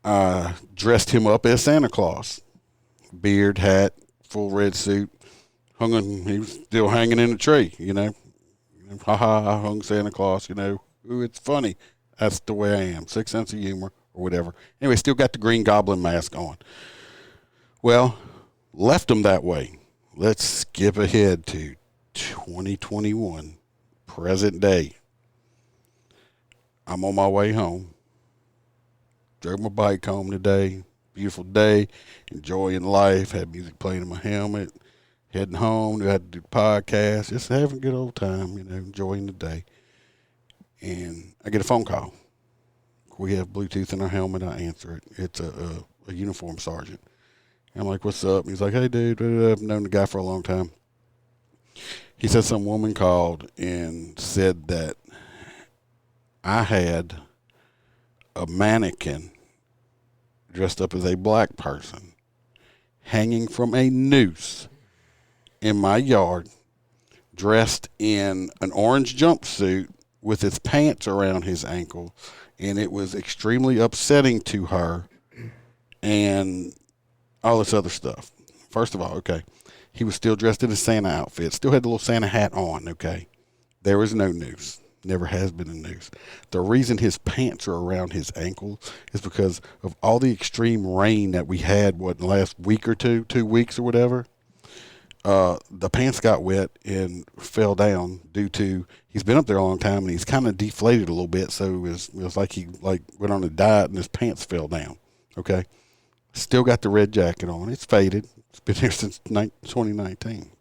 I dressed him up as Santa Claus. Beard, hat, full red suit. Hung him, he was still hanging in the tree, you know. Ha ha, I hung Santa Claus, you know. Ooh, it's funny. That's the way I am. Sick sense of humor or whatever. Anyway, still got the Green Goblin mask on. Well, left him that way. Let's skip ahead to 2021, present day. I'm on my way home. Drove my bike home today. Beautiful day. Enjoying life. Had music playing in my helmet. Heading home. Had to do the podcast. Just having a good old time, you know, enjoying the day. And I get a phone call. We have Bluetooth in our helmet. I answer it. It's a uniform sergeant. And I'm like, what's up? And he's like, hey, dude, I've known the guy for a long time. He said some woman called and said that I had a mannequin dressed up as a black person hanging from a noose in my yard, dressed in an orange jumpsuit with his pants around his ankle, and it was extremely upsetting to her and all this other stuff. First of all, okay, he was still dressed in a Santa outfit, still had the little Santa hat on, okay? There was no noose. Never has been a noose. The reason his pants are around his ankle is because of all the extreme rain that we had, in the last week or 2 weeks or whatever. The pants got wet and fell down due to he's been up there a long time and he's kind of deflated a little bit. So it was like he went on a diet and his pants fell down. Okay. Still got the red jacket on. It's faded. It's been here since 2019.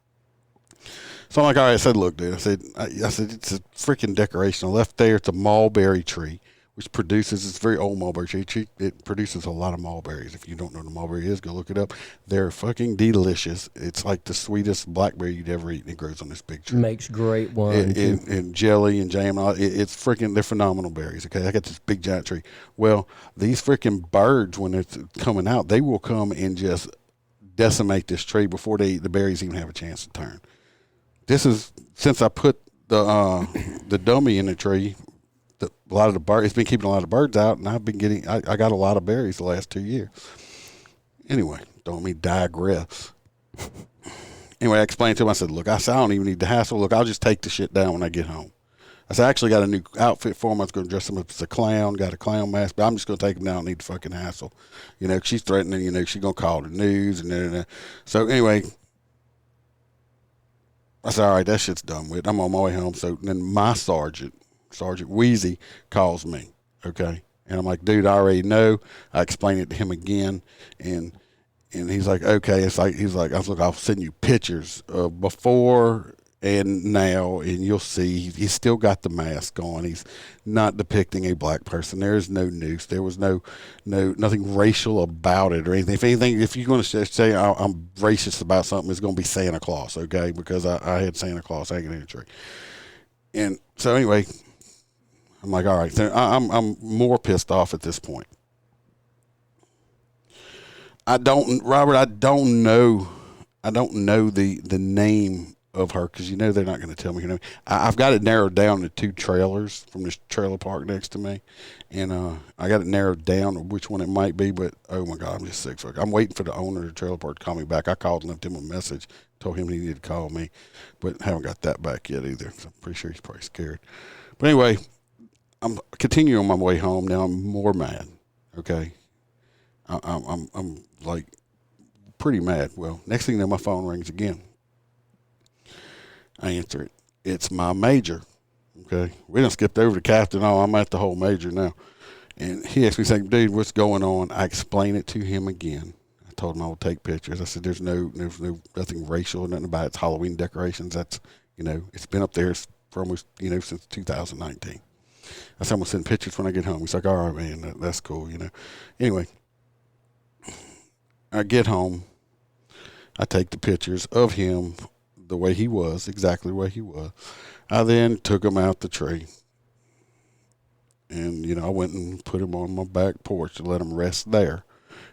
So I'm like, all right. I said, look, dude. I said, it's a freaking decoration. I left there. It's a mulberry tree, which produces, it's a very old mulberry tree. It produces a lot of mulberries. If you don't know what a mulberry is, go look it up. They're fucking delicious. It's like the sweetest blackberry you'd ever eat, and it grows on this big tree. Makes great wine. And jelly and jam. And all, it's freaking, they're phenomenal berries, okay? I got this big giant tree. Well, these freaking birds, when it's coming out, they will come and just decimate this tree before the berries even have a chance to turn. This is, since I put the dummy in the tree, a lot of the birds, it's been keeping a lot of birds out, and I've been getting, I got a lot of berries the last 2 years. Anyway, don't let me digress. Anyway, I explained to him, I said, look, I don't even need the hassle. Look, I'll just take the shit down when I get home. I said, I actually got a new outfit for him. I was going to dress him up as a clown, got a clown mask, but I'm just going to take him down and need the fucking hassle. You know, she's threatening, you know, she's going to call the news and so anyway, I said, all right, that shit's done with. I'm on my way home. So then my Sergeant Wheezy, calls me, okay? And I'm like, dude, I already know. I explained it to him again, and he's like, okay. He's like, I was like, I'll send you pictures of before and now, and you'll see he's still got the mask on. He's not depicting a black person. There is no noose. There was nothing racial about it or anything. If anything, if you're going to say I'm racist about something, it's going to be Santa Claus, okay? Because I had Santa Claus hanging in a tree. And so anyway, I'm like, all right. So I'm more pissed off at this point. Robert, I don't know the name of her, because you know they're not going to tell me her name. I've got it narrowed down to 2 trailers from this trailer park next to me, and I got it narrowed down to which one it might be. But oh my God, I'm just sick. I'm waiting for the owner of the trailer park to call me back. I called and left him a message, told him he needed to call me, but haven't got that back yet either. So I'm pretty sure he's probably scared. But anyway, I'm continuing on my way home. Now I'm more mad. Okay, I'm like pretty mad. Well, next thing you know, my phone rings again. I answer it. It's my major. Okay. We done skipped over the captain. Oh, I'm at the whole major now. And he asked me, saying, dude, what's going on? I explained it to him again. I told him I would take pictures. I said, there's nothing racial, nothing about it. It's Halloween decorations. That's, it's been up there for almost, since 2019. I said, I'm going to send pictures when I get home. He's like, all right, man, that's cool, Anyway, I get home. I take the pictures of him the way he was, exactly the way he was. I then took him out the tree. And, I went and put him on my back porch to let him rest there.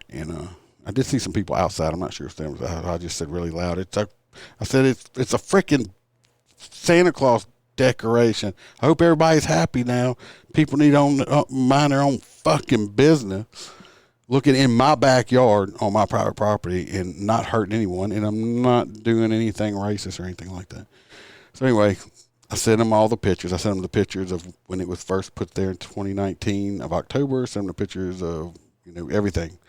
And I did see some people outside. I'm not sure if they was out. I just said really loud. I said, it's a freaking Santa Claus decoration. I hope everybody's happy now. People need to mind their own fucking business. Looking in my backyard on my private property and not hurting anyone. And I'm not doing anything racist or anything like that. So anyway, I sent him all the pictures. I sent him the pictures of when it was first put there in 2019 of October. Sent him the pictures of, everything.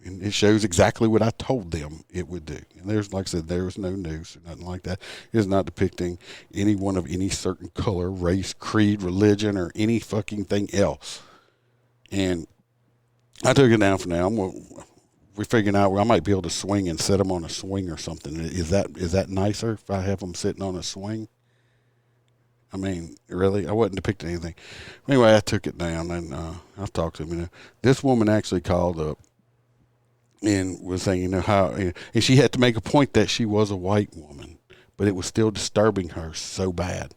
And it shows exactly what I told them it would do. And there's, like I said, there was no news or nothing like that. It is not depicting anyone of any certain color, race, creed, religion, or any fucking thing else. And I took it down for now. We're figuring out where I might be able to swing and set them on a swing or something. Is that nicer if I have them sitting on a swing? I mean, really, I wasn't depicting anything. Anyway, I took it down, and I've talked to him. This woman actually called up and was saying, how, and she had to make a point that she was a white woman, but it was still disturbing her so bad,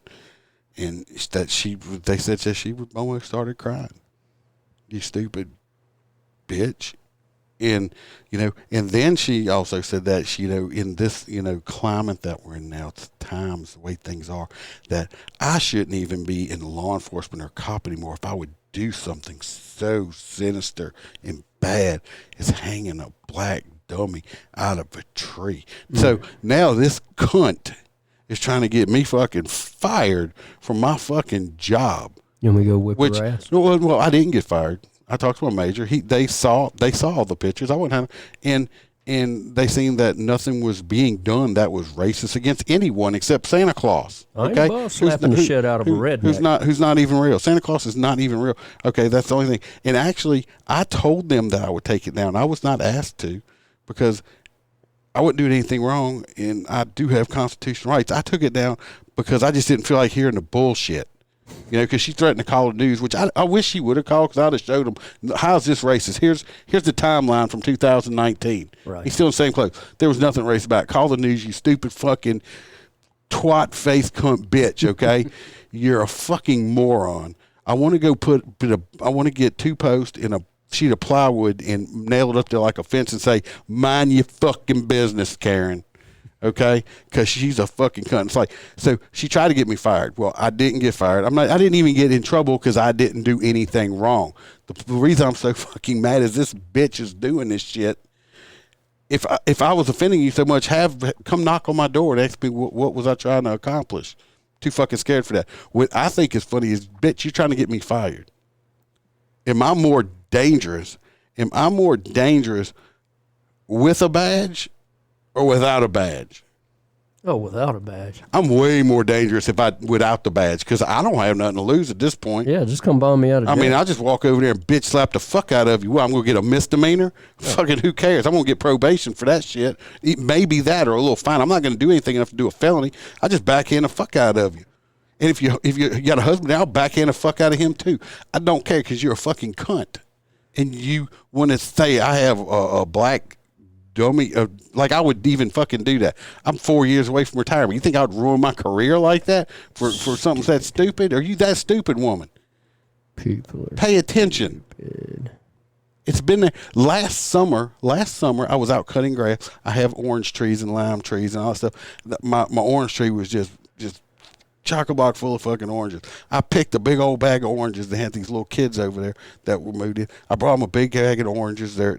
and that they said that she almost started crying. You stupid bitch. And, and then she also said that, in this, climate that we're in now, times, the way things are, that I shouldn't even be in law enforcement or cop anymore if I would do something so sinister and bad as hanging a black dummy out of a tree. Mm. So now this cunt is trying to get me fucking fired from my fucking job. You want me to go whip her ass? Well, I didn't get fired. I talked to my major. They saw all the pictures. I wouldn't have, and they seen that nothing was being done that was racist against anyone except Santa Claus. Okay, I ain't slapping the shit out of a redneck. Who's not even real. Santa Claus is not even real. Okay, that's the only thing. And actually, I told them that I would take it down. I was not asked to, because I wasn't doing anything wrong, and I do have constitutional rights. I took it down because I just didn't feel like hearing the bullshit. Because she threatened to call the news, which I wish she would have called, because I'd have showed them, how's this racist? Here's the timeline from 2019. Right. He's still in the same clothes. There was nothing racist about it. Call the news, you stupid fucking twat-faced cunt bitch, okay? You're a fucking moron. I want to go I want to get 2 posts and a sheet of plywood and nail it up there like a fence and say, mind your fucking business, Karen. Okay, because she's a fucking cunt. It's like, so she tried to get me fired. Well, I didn't get fired. I didn't even get in trouble because I didn't do anything wrong. The reason I'm so fucking mad is this bitch is doing this shit. If I was offending you so much, come knock on my door and ask me what was I trying to accomplish. Too fucking scared for that. What I think is funny is, bitch, you're trying to get me fired. Am I more dangerous? With a badge or without a badge? Oh, without a badge. I'm way more dangerous without the badge, because I don't have nothing to lose at this point. Yeah, just come bomb me out of jail. I mean, I'll just walk over there and bitch slap the fuck out of you. Well, I'm going to get a misdemeanor? Yeah. Fucking who cares? I'm going to get probation for that shit. Maybe that or a little fine. I'm not going to do anything enough to do a felony. I just backhand the fuck out of you. And if you got a husband, I'll backhand the fuck out of him too. I don't care, because you're a fucking cunt. And you want to say I have a black dummy, like I would even fucking do that. I'm 4 years away from retirement. You think I would ruin my career like that for something that stupid? Are you that stupid, woman? People are pay attention. Stupid. It's been there. Last summer, I was out cutting grass. I have orange trees and lime trees and all that stuff. My orange tree was just chock-a-block full of fucking oranges. I picked a big old bag of oranges. They had these little kids over there that were moved in. I brought them a big bag of oranges. They're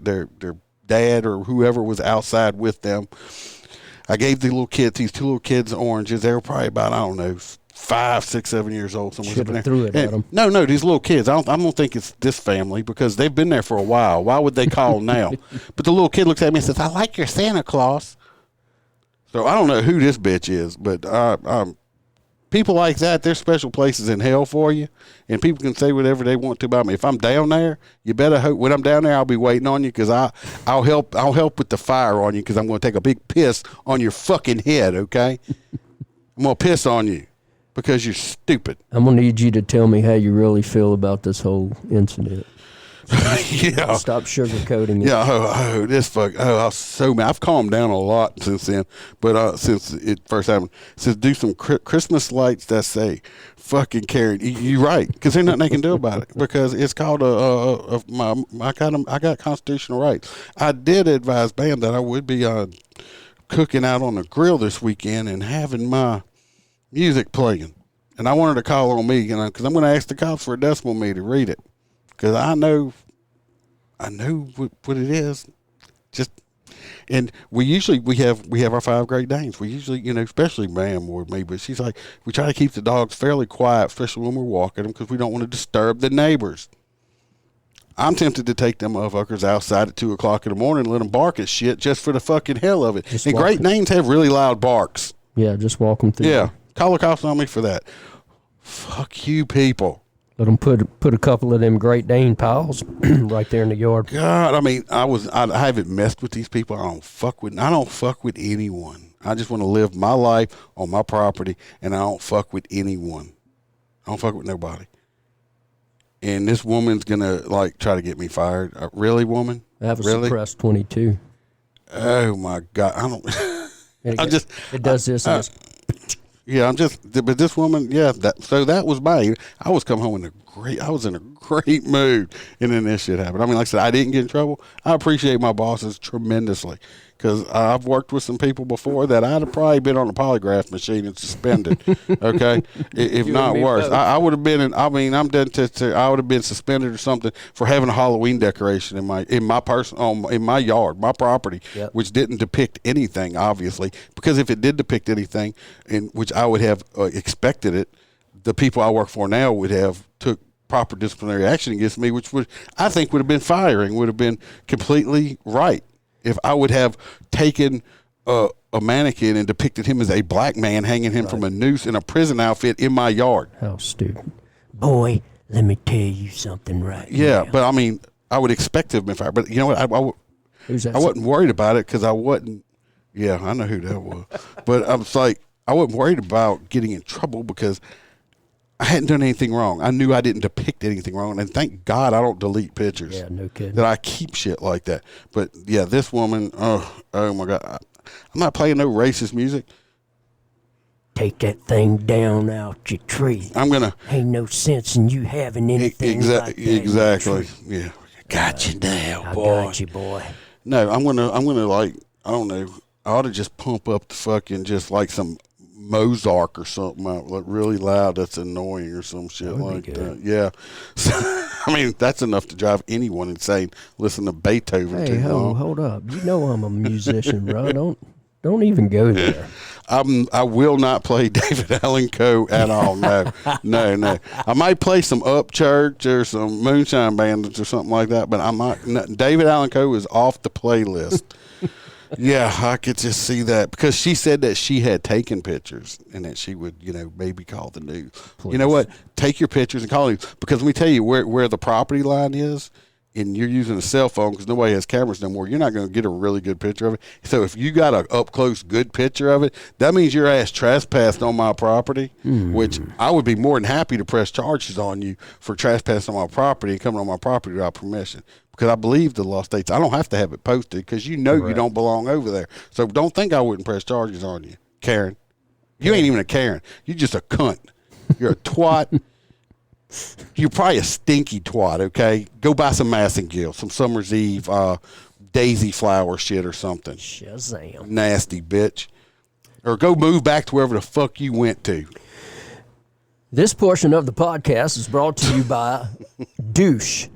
dad or whoever was outside with them. I gave these 2 little kids oranges. They were probably about, I don't know, 5, 6, 7 years old. Someone's Should have threw it at them. No, these little kids. I don't think it's this family because they've been there for a while. Why would they call now? But the little kid looks at me and says, "I like your Santa Claus." So I don't know who this bitch is, but people like that, there's special places in hell for you, and people can say whatever they want to about me. If I'm down there, you better hope when I'm down there, I'll be waiting on you because I'll help with the fire on you because I'm going to take a big piss on your fucking head. Okay, I'm going to piss on you because you're stupid. I'm going to need you to tell me how you really feel about this whole incident. Yeah. Stop sugarcoating it. Yeah. I was so mad. I've calmed down a lot since then, but since it first happened, says do some Christmas lights that say "fucking Karen." You're right, because there's nothing they can do about it because it's called I got constitutional rights. I did advise Bam that I would be cooking out on the grill this weekend and having my music playing, and I wanted to call on me, because I'm going to ask the cops for a decimal meter, read it. Because I know what it is. And we have our 5 Great Danes. We usually, especially Bam with me, but she's like, we try to keep the dogs fairly quiet, especially when we're walking them, because we don't want to disturb the neighbors. I'm tempted to take them motherfuckers outside at 2 o'clock in the morning and let them bark at shit just for the fucking hell of it. And Great Danes have really loud barks. Yeah, just walk them through. Yeah, call the cops on me for that. Fuck you people. Let them put a couple of them Great Dane piles right there in the yard. God, I mean, I haven't messed with these people. I don't fuck with anyone. I just want to live my life on my property, and I don't fuck with anyone. I don't fuck with nobody. And this woman's gonna try to get me fired. Really, woman? That was suppressed 22. Oh my God, I don't. It does this. Yeah, but this woman, that was my, I was coming home I was in a great mood, and then this shit happened. I mean, like I said, I didn't get in trouble. I appreciate my bosses tremendously, because I've worked with some people before that I'd have probably been on a polygraph machine and suspended, okay, if not worse. I would have been, I would have been suspended or something for having a Halloween decoration in my yard, my property, yep, which didn't depict anything, obviously, because if it did depict anything, in which I would have expected it, the people I work for now would have took proper disciplinary action against me, which I think would have been firing, would have been completely right. If I would have taken a mannequin and depicted him as a black man hanging him from a noose in a prison outfit in my yard. How stupid. Boy, let me tell you something right now. But I mean, I would expect to have been fired. But you know what? I wasn't worried about it because I wasn't. Yeah, I know who that was. But I was like, I wasn't worried about getting in trouble because I hadn't done anything wrong. I knew I didn't depict anything wrong, and thank God I don't delete pictures. Yeah, no kidding. That I keep shit like that. But yeah, this woman, oh my God, I'm not playing no racist music. Take that thing down out your tree. Ain't no sense in you having anything like that. Exactly. Yeah. Got you now, boy. I got you, boy. No, I'm gonna I don't know. I ought to just pump up the fucking just like some Mozart or something out, really loud that's annoying or some shit like that. Yeah. So, I mean, that's enough to drive anyone insane. Listen to Beethoven too long. Hold up. You know I'm a musician, bro. Don't even go there. I will not play David Allen Coe at all. No. I might play some Upchurch or some Moonshine Bandits or something like that, but I'm not. David Allen Coe is off the playlist. Yeah, I could just see that because she said that she had taken pictures and that she would, maybe call the news. Please. You know what? Take your pictures and call it, because let me tell you where the property line is, and you're using a cell phone because nobody has cameras no more. You're not going to get a really good picture of it. So if you got a up close good picture of it, that means your ass trespassed on my property, which I would be more than happy to press charges on you for trespassing on my property and coming on my property without permission. Because I believe the law states I don't have to have it posted because you don't belong over there. So don't think I wouldn't press charges on you, Karen. You ain't even a Karen. You're just a cunt. You're a twat. You're probably a stinky twat, okay? Go buy some Massengill, some Summer's Eve daisy flower shit or something. Shazam. Nasty bitch. Or go move back to wherever the fuck you went to. This portion of the podcast is brought to you by Douche.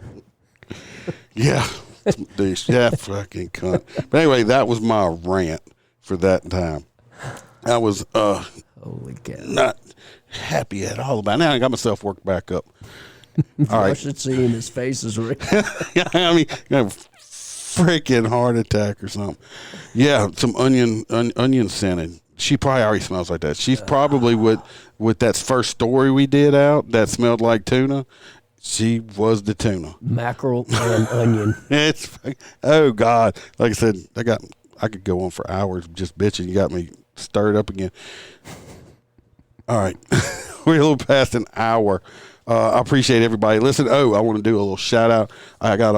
Yeah, douche. Yeah, fucking cunt. But anyway, that was my rant for that time. I was, holy Holy cow. Not happy at all about it. Now I got myself worked back up. All I right. should see him. His face is red. I mean, freaking heart attack or something. Yeah, some onion scented. She probably already smells like that. She's probably with that first story we did out that smelled like tuna. She was the tuna. Mackerel and onion. Oh God! Like I said, I could go on for hours just bitching. You got me stirred up again. All right, we're a little past an hour. I appreciate everybody. Listen, I want to do a little shout out. I got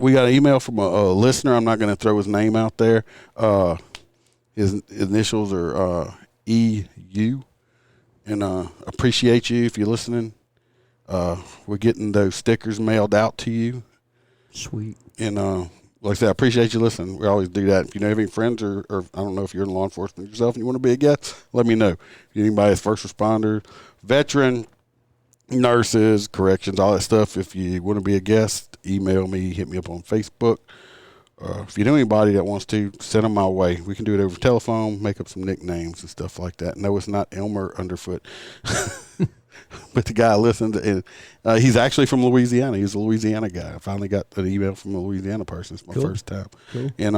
we got an email from a listener. I'm not going to throw his name out there. His initials are EU, and appreciate you if you're listening. We're getting those stickers mailed out to you. Sweet. And like I said, I appreciate you listening. We always do that. If you know any friends or I don't know if you're in law enforcement yourself and you want to be a guest, let me know. If anybody is first responder, veteran, nurses, corrections, all that stuff. If you want to be a guest, email me, hit me up on Facebook. If you know anybody that wants to, send them my way. We can do it over telephone, make up some nicknames and stuff like that. No, it's not Elmer Underfoot. But the guy listened, and he's actually from Louisiana. He's a Louisiana guy. I finally got an email from a Louisiana person. It's my first time. Cool. And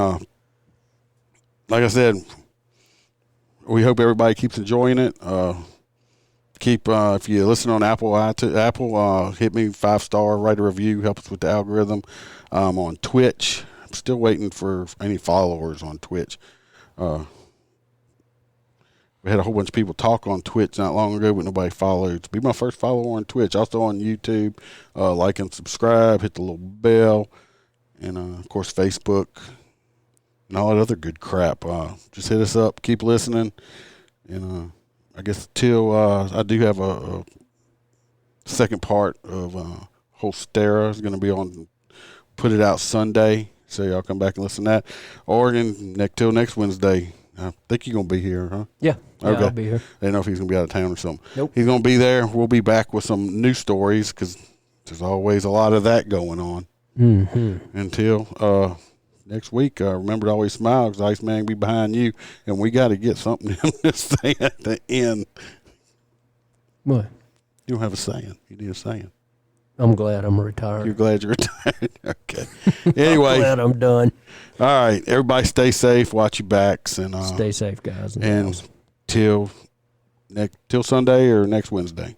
like I said, we hope everybody keeps enjoying it. If you listen on Apple, hit me 5-star, write a review, help us with the algorithm. On Twitch, I'm still waiting for any followers on Twitch. We had a whole bunch of people talk on Twitch not long ago, but nobody followed. Be my first follower on Twitch. Also on YouTube. Like and subscribe. Hit the little bell. And, of course, Facebook. And all that other good crap. Just hit us up. Keep listening. And I guess till I do have a second part of Holstera. Is going to be on, put it out Sunday. So y'all come back and listen to that. Oregon, till next Wednesday. I think you're going to be here, huh? Yeah. Okay. I'll be here. I don't know if he's going to be out of town or something. Nope. He's going to be there. We'll be back with some new stories because there's always a lot of that going on. Mm-hmm. Until next week, remember to always smile because Iceman will be behind you. And we got to get something to say at the end. What? You don't have a saying. You need a saying. I'm glad I'm retired. You're glad you're retired? Okay. Anyway. I'm glad I'm done. All right. Everybody stay safe. Watch your backs. And stay safe, guys. And till Sunday or next Wednesday.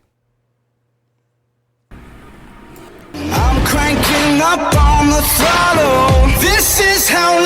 I'm cranking up on the throttle. This is how